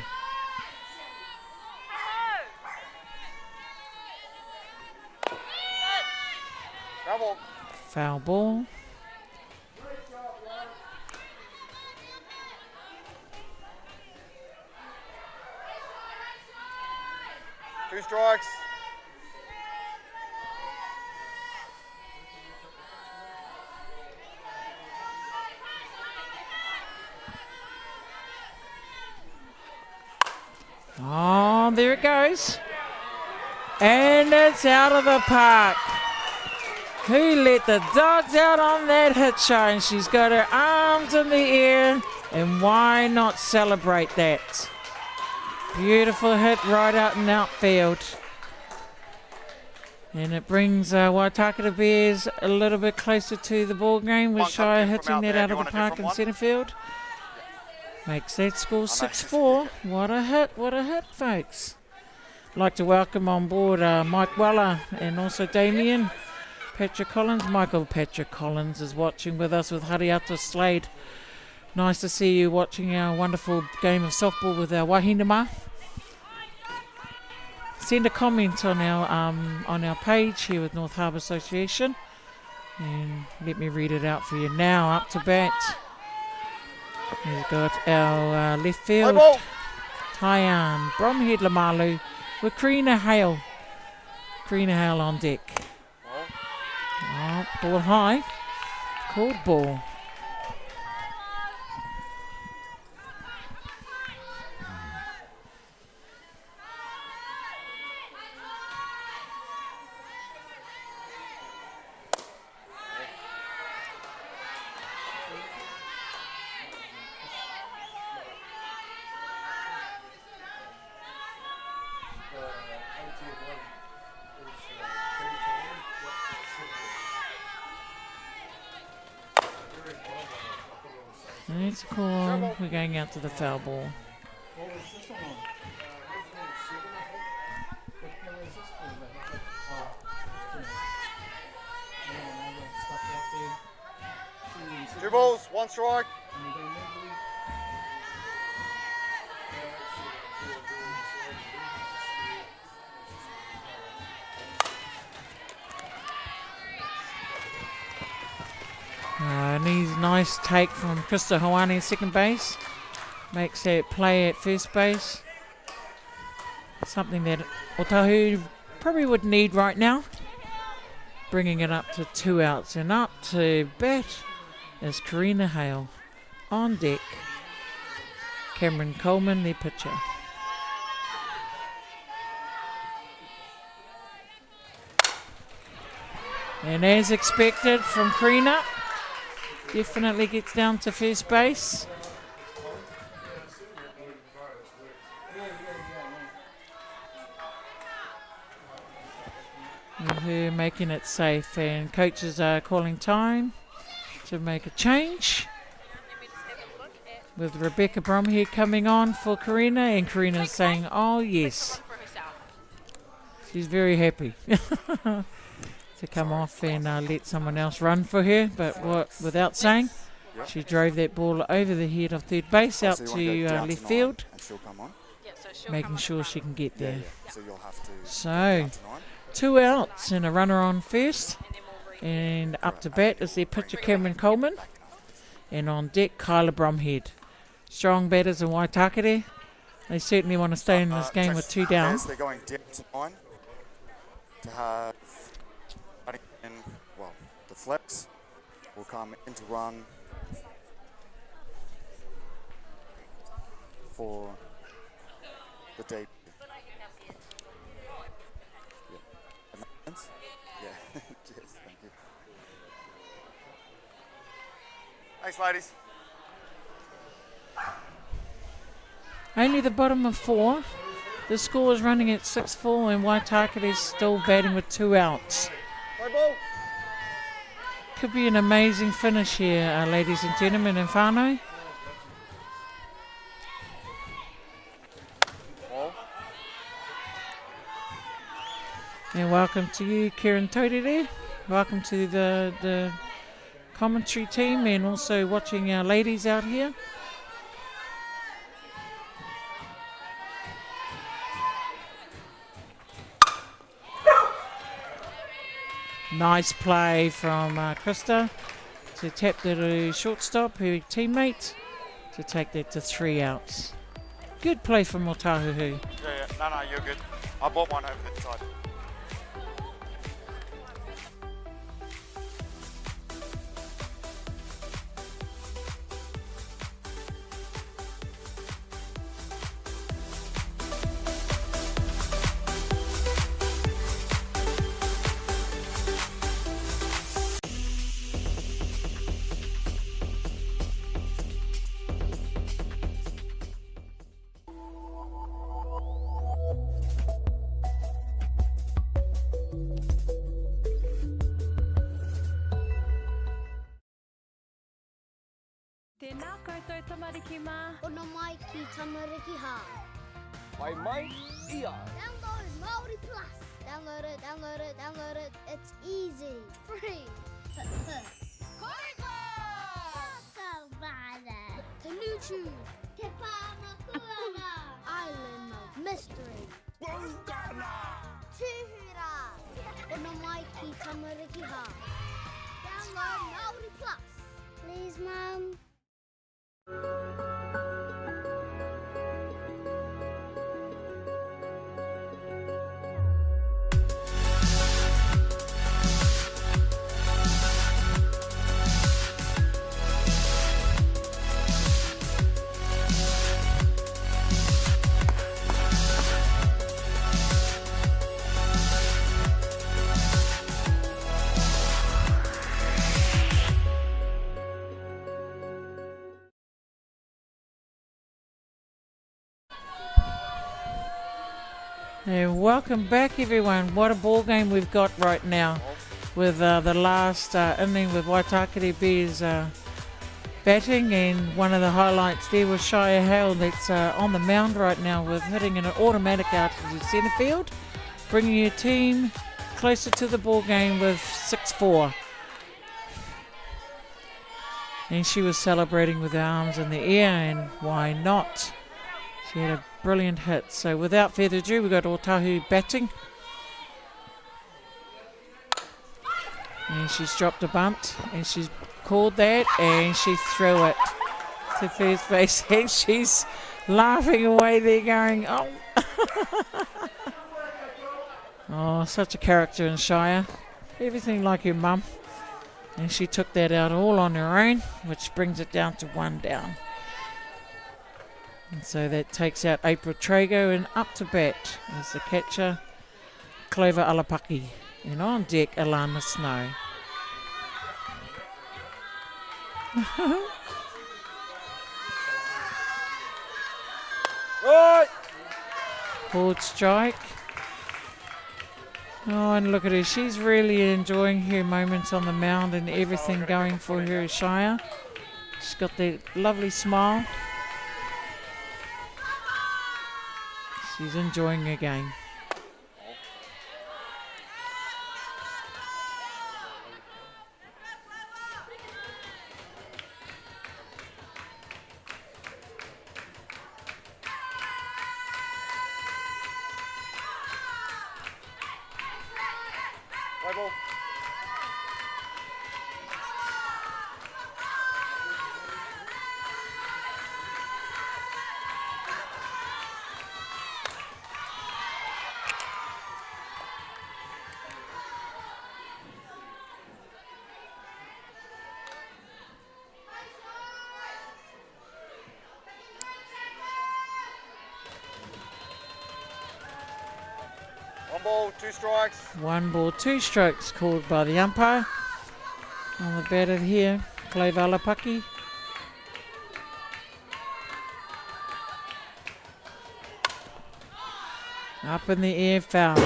Double. Foul ball. Two strikes. Oh, there it goes. And it's out of the park. Who let the dogs out on that hit show? And she's got her arms in the air. And why not celebrate that? Beautiful hit right out in outfield. And it brings Waitakere Bears a little bit closer to the ball game with Shire hitting that out of the park in centre field. Makes that score 6-4. What a hit, folks. I'd like to welcome on board Mike Weller and also Damien Patrick Collins. Michael Patrick Collins is watching with us with Hariata Slade. Nice to see you watching our wonderful game of softball with our Wahinama. Send a comment on our page here with North Harbour Association, and let me read it out for you now. Up to bat, we've got our left field, Tyann Bromhead Lamalu with Karina Hale. Karina Hale on deck. Oh, ball high, called ball. And it's a call. We're going out to the foul ball. Two balls, one strike. Nice take from Krista Hawani at second base. Makes that play at first base. Something that Ōtāhuhu probably would need right now. Bringing it up to 2 outs, and up to bat is Karina Hale. On deck, Cameron Coleman, the pitcher. And as expected from Karina, definitely gets down to first base. With her making it safe, and coaches are calling time to make a change. With Rebecca Bromhead coming on for Karina, and Karina saying, oh yes. She's very happy to come off and let someone else run for her, but without saying, she drove that ball over the head of third base out to left field, making sure she can get there. So 2 outs and a runner on first, and up to bat is their pitcher Cameron Coleman, and on deck Kyla Bromhead. Strong batters in Waitakere. They certainly want to stay in this game with 2 down. They're going down to 9 to have in, well, the flex will come in to run for the debut. Yeah. Cheers, thank you. Thanks, ladies. Only the bottom of 4. The score is running at 6-4, and Waitakere is still batting with 2 outs. Could be an amazing finish here, ladies and gentlemen, in whānau. And welcome to you, Kieran Taurere. Welcome to the commentary team, and also watching our ladies out here. Nice play from Krista to tap the shortstop, her teammate, to take that to 3 outs. Good play from Ōtāhuhu. Yeah. No, you're good. I bought one over that side. Tēnā koutou tamariki mā. Ono mai ki tamariki hā. Mai mai, ia. Download Māori Plus. Download it, download it, download it. It's easy. Free. Koiko! Kakawada. Tanuchu. Te Pāmakuanga. Island of Mystery. Bungana. Tūhura. Ono mai ki tamariki hā. Download Māori Plus. Please, Mum. And welcome back, everyone. What a ball game we've got right now, with the last inning with Waitakere Bears batting, and one of the highlights there was Shire Hale that's on the mound right now with hitting an automatic out to the centre field, bringing your team closer to the ball game with 6-4. And she was celebrating with her arms in the air, and why not? She had a brilliant hit. So without further ado, we've got Ōtāhuhu batting. And she's dropped a bunt, and she's called that, and she threw it to first base, and she's laughing away there going, oh. Oh, such a character in Shire. Everything like her mum. And she took that out all on her own, which brings it down to 1 down. And so that takes out April Trago, and up to bat is the catcher, Clover Alapaki. And on deck, Alana Snow. Right. Called strike. Oh, and look at her. She's really enjoying her moments on the mound and everything going for her Shire. She's got that lovely smile. She's enjoying her game. Play ball. One ball, 2 strikes. 1 ball, 2 strikes called by the umpire. On the batter here, Clover Alapaki. Up in the air, foul.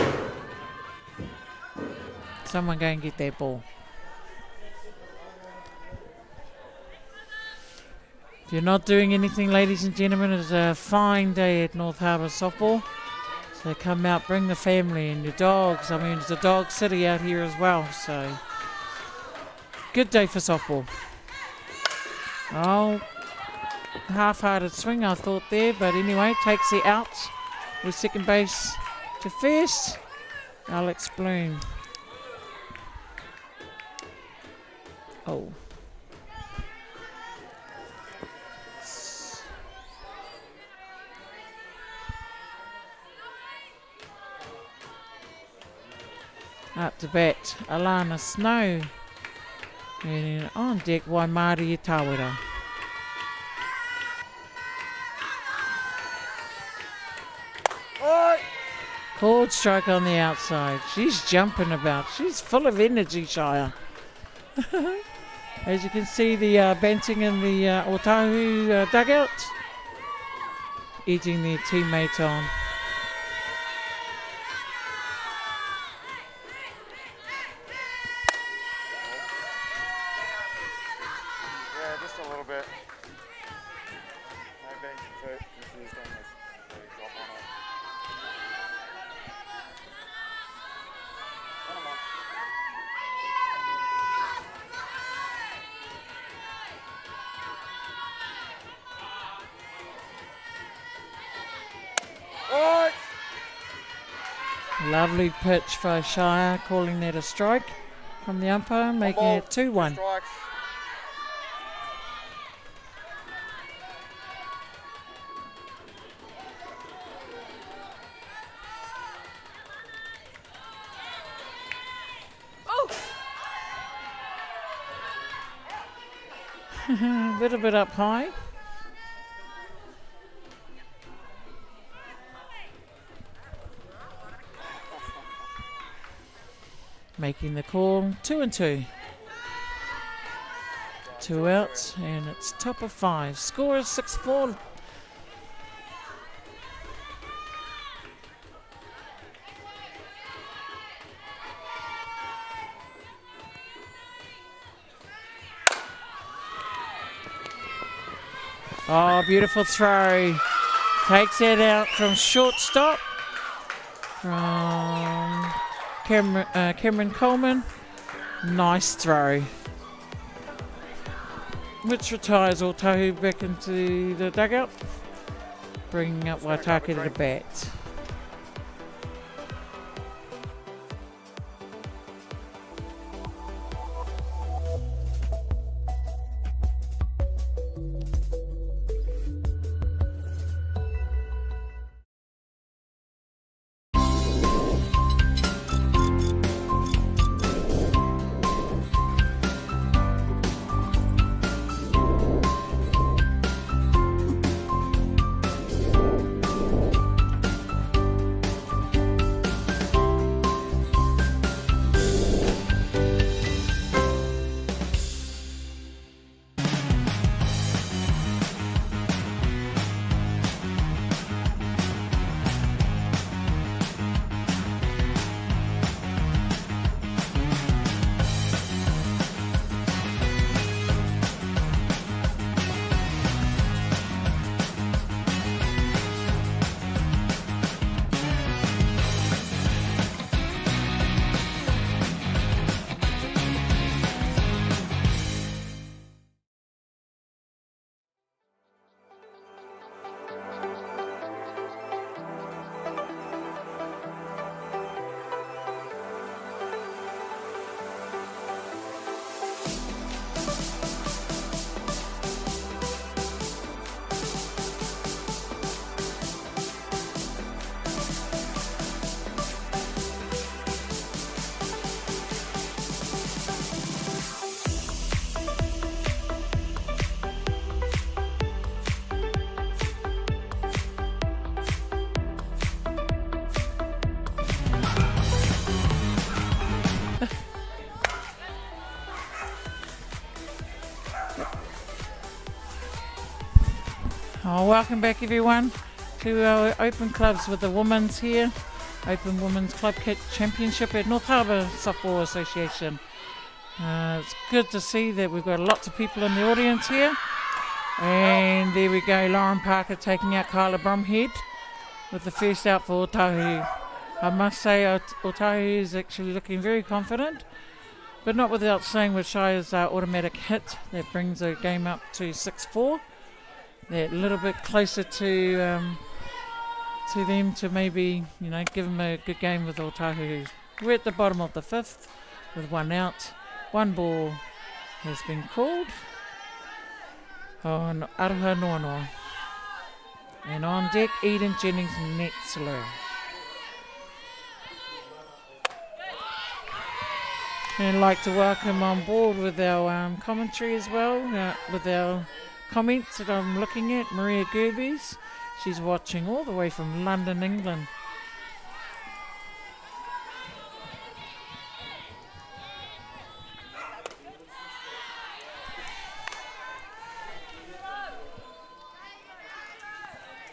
Someone go and get that ball. If you're not doing anything, ladies and gentlemen, it's a fine day at North Harbour softball. So come out, bring the family and your dogs. I mean, it's a dog city out here as well, so good day for softball. Oh, half-hearted swing I thought there, but anyway, takes the out with second base to first, Alex Bloom. Oh. Up to bat, Alana Snow. And on deck, Waimari Tawera. Right. Called strike on the outside. She's jumping about. She's full of energy, Shire. As you can see, the banting in the Ōtāhuhu dugout. Eating their teammate on. Yeah, just a little bit. Maybe confused on this. Drop on it. Come on. Right. Lovely pitch for Shire, calling that a strike from the umpire, making it 2-1. Strikes. A little bit up high. Making the call, 2-2. 2 outs, and it's top of 5. Score is 6-4. Oh, beautiful throw. Takes it out from shortstop from Cameron Coleman. Nice throw. Which retires Ōtāhuhu back into the dugout, bringing up Waitaki to the bat. Oh, welcome back everyone to our Open Clubs with the Women's here. Open Women's Club Championship at North Harbour Softball Association. It's good to see that we've got lots of people in the audience here. And there we go, Lauren Parker taking out Kyla Bromhead with the first out for Ōtāhuhu. I must say Ōtāhuhu is actually looking very confident, but not without saying with Shire's automatic hit that brings the game up to 6-4. They're a little bit closer to them to maybe, give them a good game with Ōtāhuhu. We're at the bottom of the fifth with one out. One ball has been called on Aroha Noanoa. And on deck, Eden Jennings Netzler. And I'd like to welcome on board with our commentary as well, with our comments that I'm looking at, Maria Gerbes. She's watching all the way from London, England.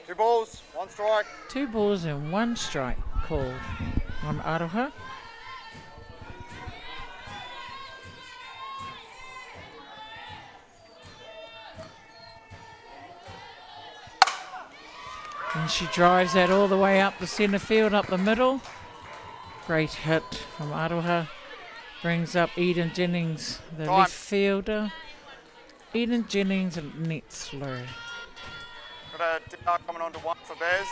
Two balls, one strike. 2 balls and 1 strike called on Aroha. And she drives that all the way up the centre field, up the middle. Great hit from Aroha. Brings up Eden Jennings, the Time. left fielder. Eden Jennings and Netzler. Got a DR coming on to one for Bears.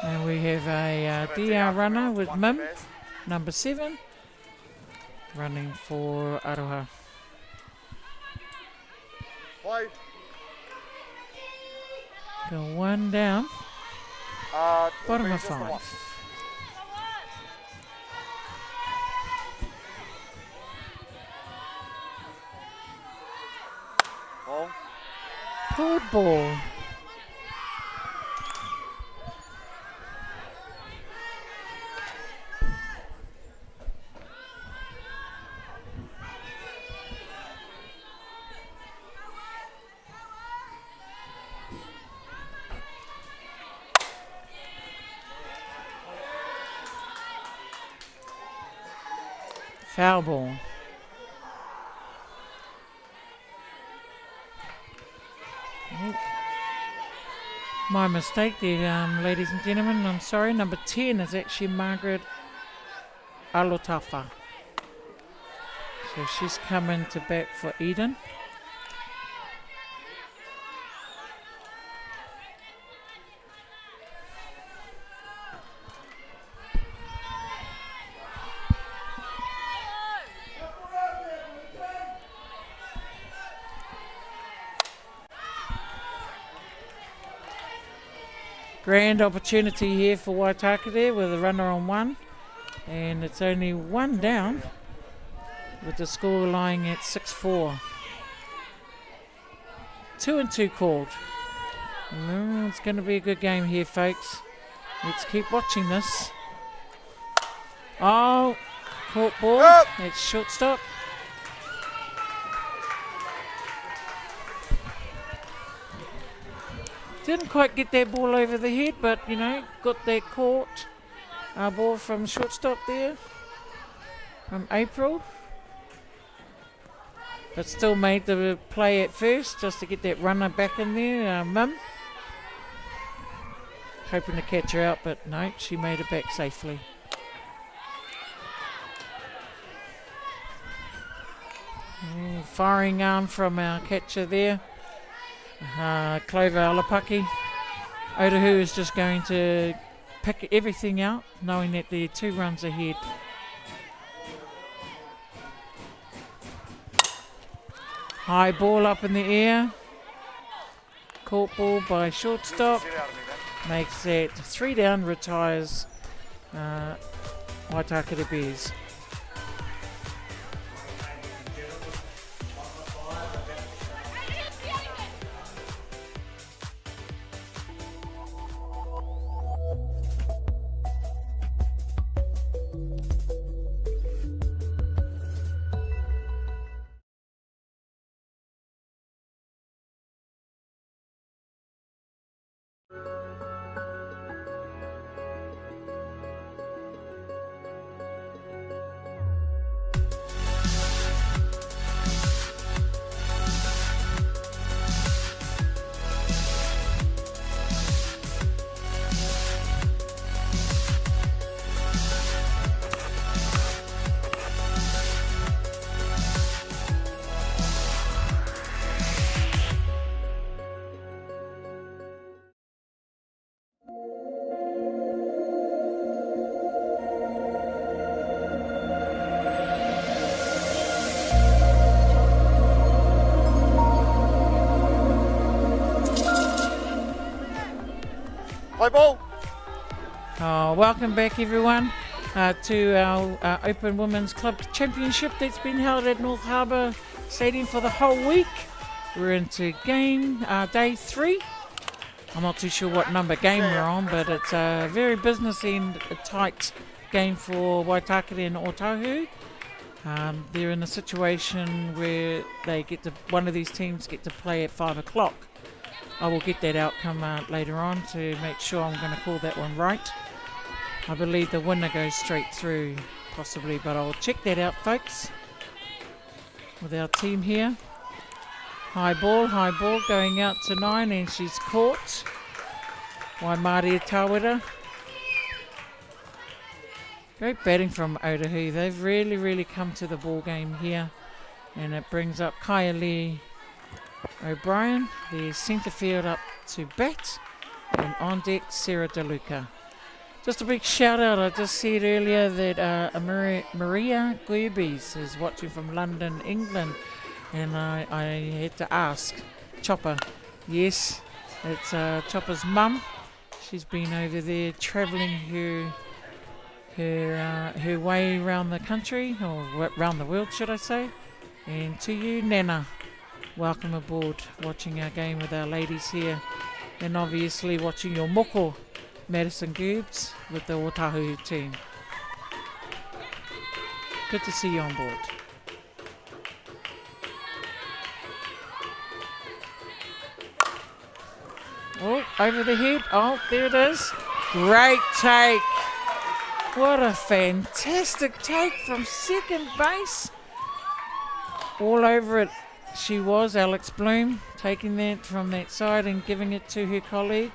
And we have a Got a DR coming runner on to with one for Mim, Bears. number 7, running for Aroha. Play. Go 1 down, bottom of just the 5. one. Ball. Pulled ball. Foul ball. Oh, My mistake there, ladies and gentlemen. I'm sorry. Number 10 is actually Margaret Alotafa. So she's coming to bat for Eden. Grand opportunity here for Waitakere with a runner on one, and it's only one down with the score lying at 6-4. 2-2 called. It's going to be a good game here, folks. Let's keep watching this. Oh, caught ball. It's shortstop. Didn't quite get that ball over the head, but you know, got that caught ball from shortstop there from April. But still made the play at first just to get that runner back in there, Mum. Hoping to catch her out, but no, she made it back safely. Firing arm from our catcher there. Clover Alapaki. Ōtāhuhu is just going to pick everything out, knowing that they're 2 runs ahead. High ball up in the air. Caught ball by shortstop. Makes that 3 down, retires Waitakere Bears. Play ball. Welcome back, everyone, to our Open Women's Club Championship that's been held at North Harbour Stadium for the whole week. We're into game day 3. I'm not too sure what number game we're on, but it's a very businessy and tight game for Waitakere and Ōtāhuhu. They're in a situation where they get to, one of these teams get to play at 5 o'clock. I will get that outcome later on to make sure I'm going to call that one right. I believe the winner goes straight through, possibly, but I'll check that out, folks, with our team here. High ball going out to 9, and she's caught by Maria Tawera. Great batting from Ōtāhuhu. They've really come to the ball game here, and it brings up Kaili O'Brien, the centre field up to bat, and on deck Sarah DeLuca. Just a big shout out, I just said earlier that Maria Gerbes is watching from London, England, and I had to ask Chopper. Yes, it's Chopper's mum. She's been over there travelling her way around the country, or around the world should I say. And to you, Nana, welcome aboard, watching our game with our ladies here, and obviously watching your moko, Madison Gerbes, with the Ōtāhuhu team. Good to see you on board. Oh, over the head. Oh, there it is. Great take. What a fantastic take from second base. All over it. She was, Alex Bloom, taking that from that side and giving it to her colleague.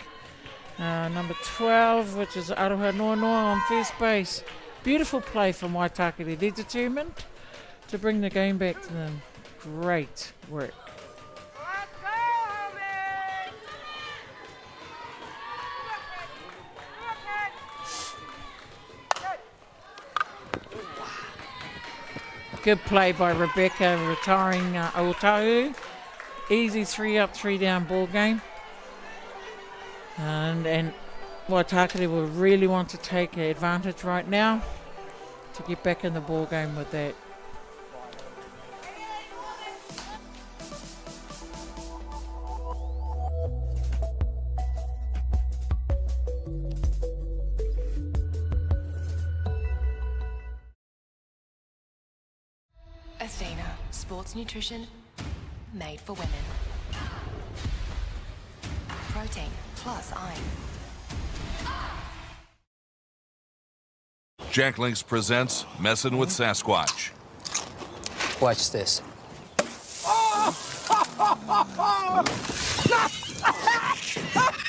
Number 12, which is Aroha Noa on first base. Beautiful play from Waitakere. They're determined to bring the game back to them. Great work. Good play by Rebecca, retiring Ōtāhuhu. Easy 3 up, 3 down ball game. And Waitakere will really want to take advantage right now to get back in the ball game with that. Athena, sports nutrition made for women. Protein plus iron. Jack Links presents Messin' with Sasquatch. Watch this.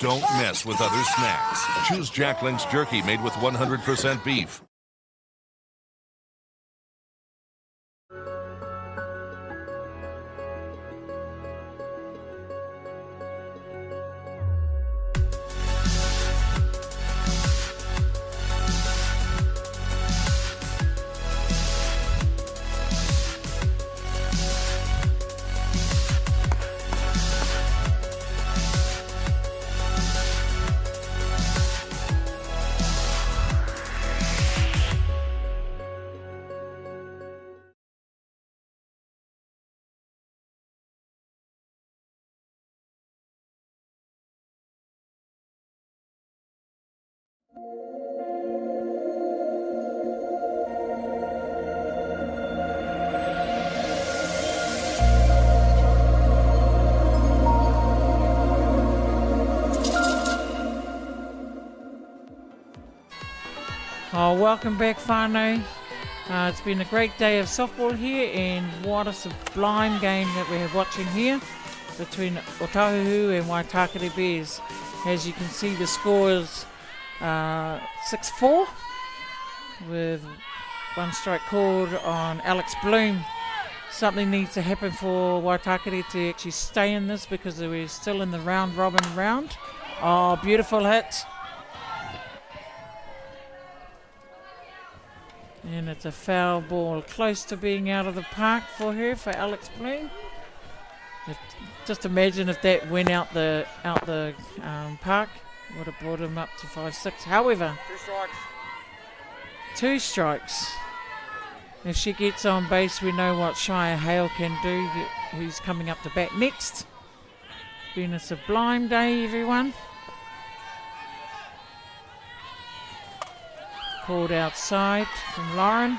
Don't mess with other snacks. Choose Jack Links jerky made with 100% beef. Oh, welcome back, whānau. It's been a great day of softball here, and what a sublime game that we have watching here between Ōtāhuhu and Waitakere Bears. As you can see, the score is 6-4 with one strike called on Alex Bloom. Something needs to happen for Waitakere to actually stay in this because we're still in the round robin round. Oh, beautiful hit. And it's a foul ball, close to being out of the park for her, for Alex Bloom. Just imagine if that went out the park, would have brought him up to 5-6. However, 2 strikes. If she gets on base, we know what Shia Hale can do, who's coming up to bat next. Been a sublime day, everyone. Called outside from Lauren.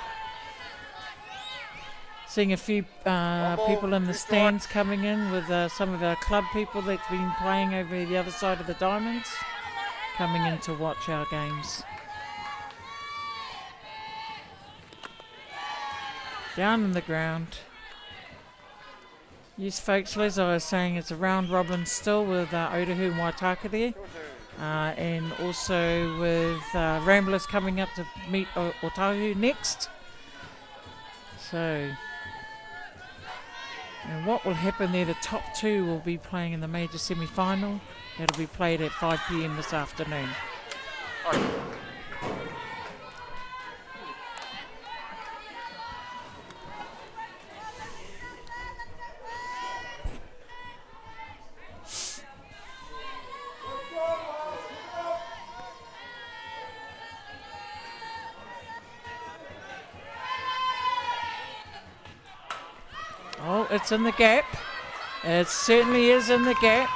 Seeing a few people in the stands coming in with some of our club people that's been playing over the other side of the diamonds, coming in to watch our games. Down in the ground. Yes, folks, as I was saying, it's a round robin still with Ōtāhuhu and Waitakere. And also with Ramblers coming up to meet Ōtāhuhu next. So, and what will happen there, the top 2 will be playing in the major semi-final. That'll be played at 5 p.m. this afternoon. Oh, it's in the gap. It certainly is in the gap.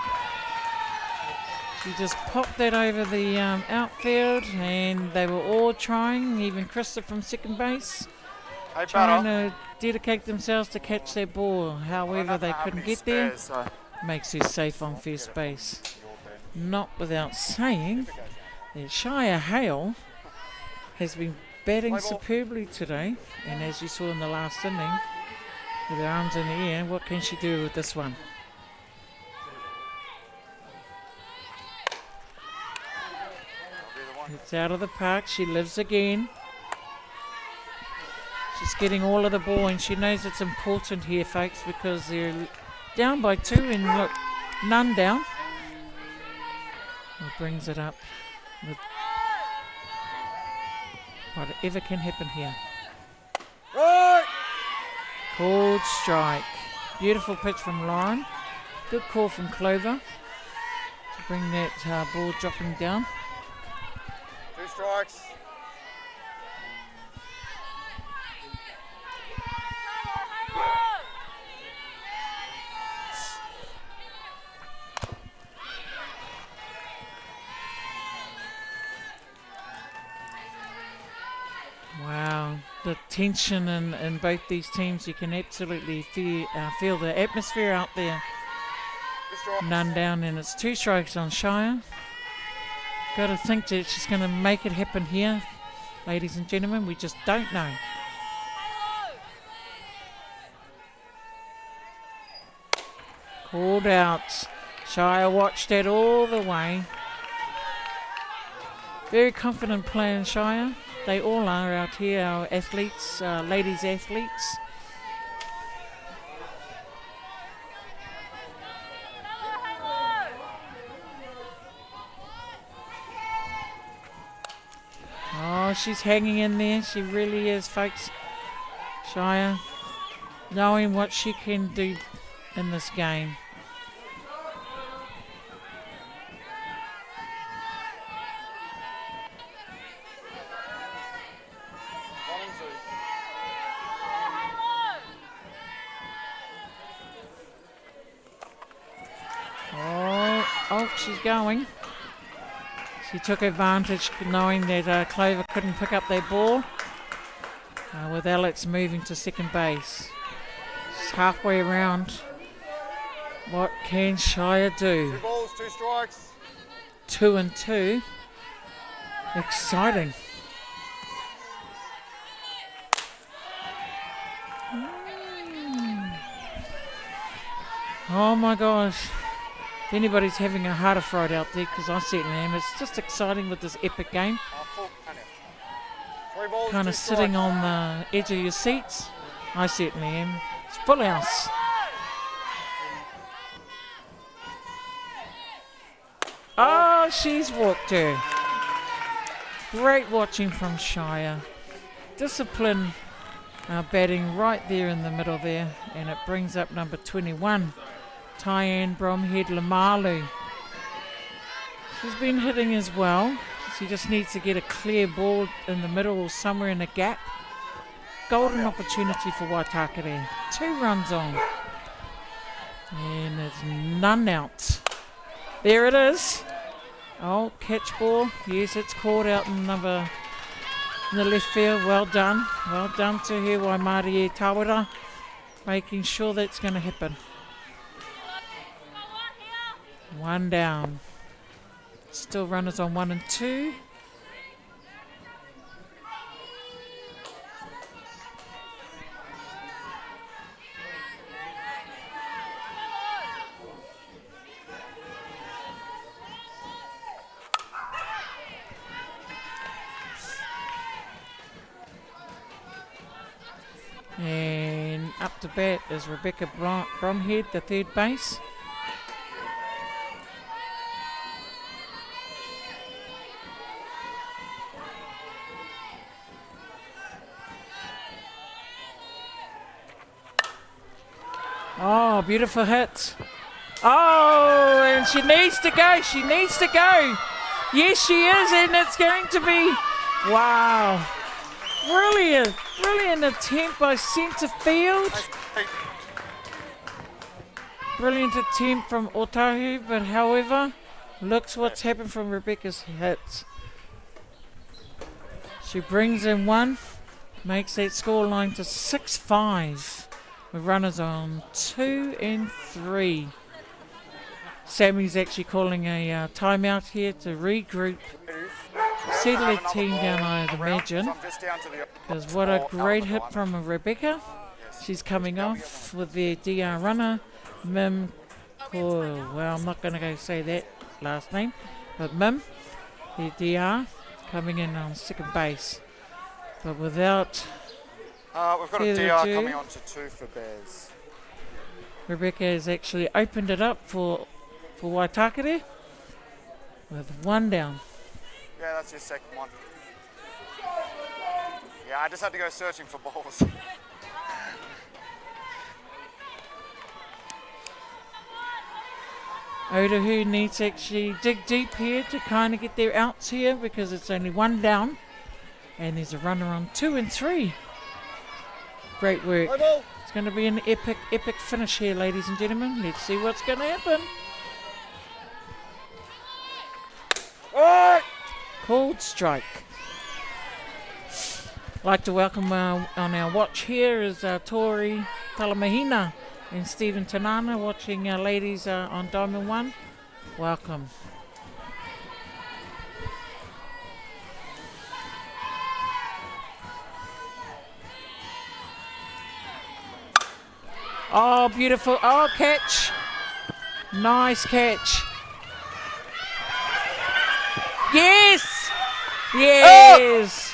She just popped that over the outfield, and they were all trying, even Krista from second base, trying to dedicate themselves to catch that ball. However, they couldn't get there. Makes her safe on first base. Not without saying that Shia Hale has been batting superbly today, and as you saw in the last inning, with her arms in the air, what can she do with this one? It's out of the park. She lives again. She's getting all of the ball, and she knows it's important here, folks, because they're down by 2, and look, none down. It brings it up with whatever can happen here. Right. Called strike. Beautiful pitch from Lauren. Good call from Clover to bring that ball dropping down. 2 strikes. Wow, the tension in both these teams, you can absolutely feel the atmosphere out there. 2 strikes. None down, and it's 2 strikes on Shire. Got to think that she's going to make it happen here, ladies and gentlemen. We just don't know. Called out. Shire watched that all the way. Very confident player in Shire. They all are out here, our athletes, ladies athletes. Oh, she's hanging in there. She really is, folks. Shire, knowing what she can do in this game. Oh, she's going. She took advantage knowing that Clover couldn't pick up their ball with Alex moving to second base. She's halfway around. What can Shire do? 2 balls, 2 strikes. 2 and 2. Exciting. Oh my gosh. If anybody's having a harder fright out there, because I certainly am, it's just exciting with this epic game. 3 balls, Kind 2 of sitting strikes. on the edge of your seats. I certainly am. It's full house. Oh, she's walked her. Great watching from Shire. Discipline batting right there in the middle there, and it brings up number 21. Tyann Bromhead Lamalu. She's been hitting as well. She just needs to get a clear ball in the middle or somewhere in a gap. Golden opportunity for Waitakere. 2 runs on. And it's none out. There it is. Oh, catch ball. Yes, it's caught out in the left field. Well done. Well done to her, Waimarie Tawara. Making sure that's going to happen. 1 down. Still runners on 1 and 2. And up to bat is Rebecca Bromhead, the third base. Oh, beautiful hit. Oh, and she needs to go. She needs to go. Yes, she is, and it's going to be, wow. Brilliant, brilliant attempt by centre field. Brilliant attempt from Ōtāhuhu, but however, looks what's happened from Rebecca's hit. She brings in 1, makes that scoreline to 6-5 with runners on 2 and 3. Sammy's actually calling a timeout here to regroup. Settle the team down, I'd imagine, because what a great hit from Rebecca. She's coming off with their DR runner, Mim Coyle. Well, I'm not going to go say that last name, but Mim, their DR, coming in on second base. But without We've got a further DR ado, coming on to 2 for Bears. Rebecca has actually opened it up for Waitakere with 1 down. Yeah, that's your second one. Yeah, I just had to go searching for balls. Ōtāhuhu needs to actually dig deep here to kind of get their outs here because it's only 1 down. And there's a runner on 2 and 3. Great work. It's going to be an epic finish here, ladies and gentlemen. Let's see what's going to happen. Called strike. Like to welcome on our watch here is Tori Talamahina and Stephen Tanana watching our ladies on Diamond 1. Welcome. Oh, beautiful. Oh, catch. Nice catch. Yes. Yes.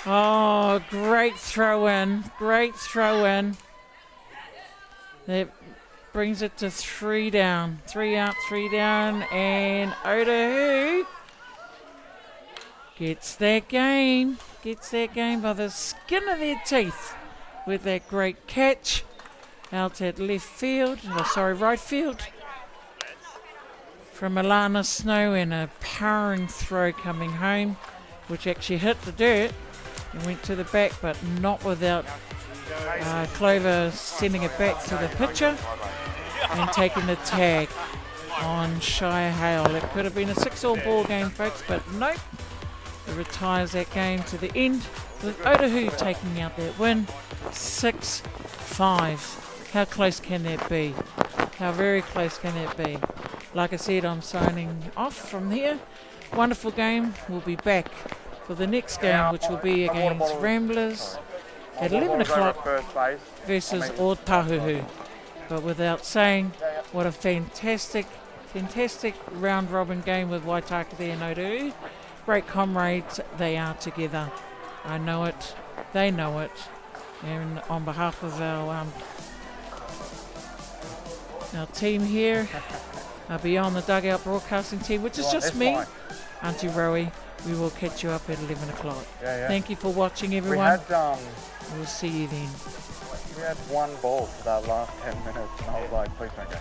Oh, great throw in. Great throw in. That brings it to 3 down. 3 out, 3 down. And Ōtāhuhu gets that game. Gets that game by the skin of their teeth with that great catch out at right field from Alana Snow, and a powering throw coming home, which actually hit the dirt and went to the back, but not without Clover sending it back to the pitcher and taking the tag on Shire Hale. It could have been a 6-all ball game, folks, but nope. It retires that game to the end with Ōtāhuhu taking out that win 6-5. How close can that be? How very close can that be? Like I said, I'm signing off from here. Wonderful game. We'll be back for the next game, which will be against Ramblers at 11 o'clock versus Ōtāhuhu. But without saying, what a fantastic round robin game with Waitakere and Ōtāhuhu. Great comrades they are together. I know it, they know it. And on behalf of our team here, beyond the Dugout broadcasting team, which is just me, Auntie Rowie, we will catch you up at 11 o'clock. Thank you for watching, everyone. We'll see you then. We had 1 ball for that last 10 minutes, and I was like, please don't go.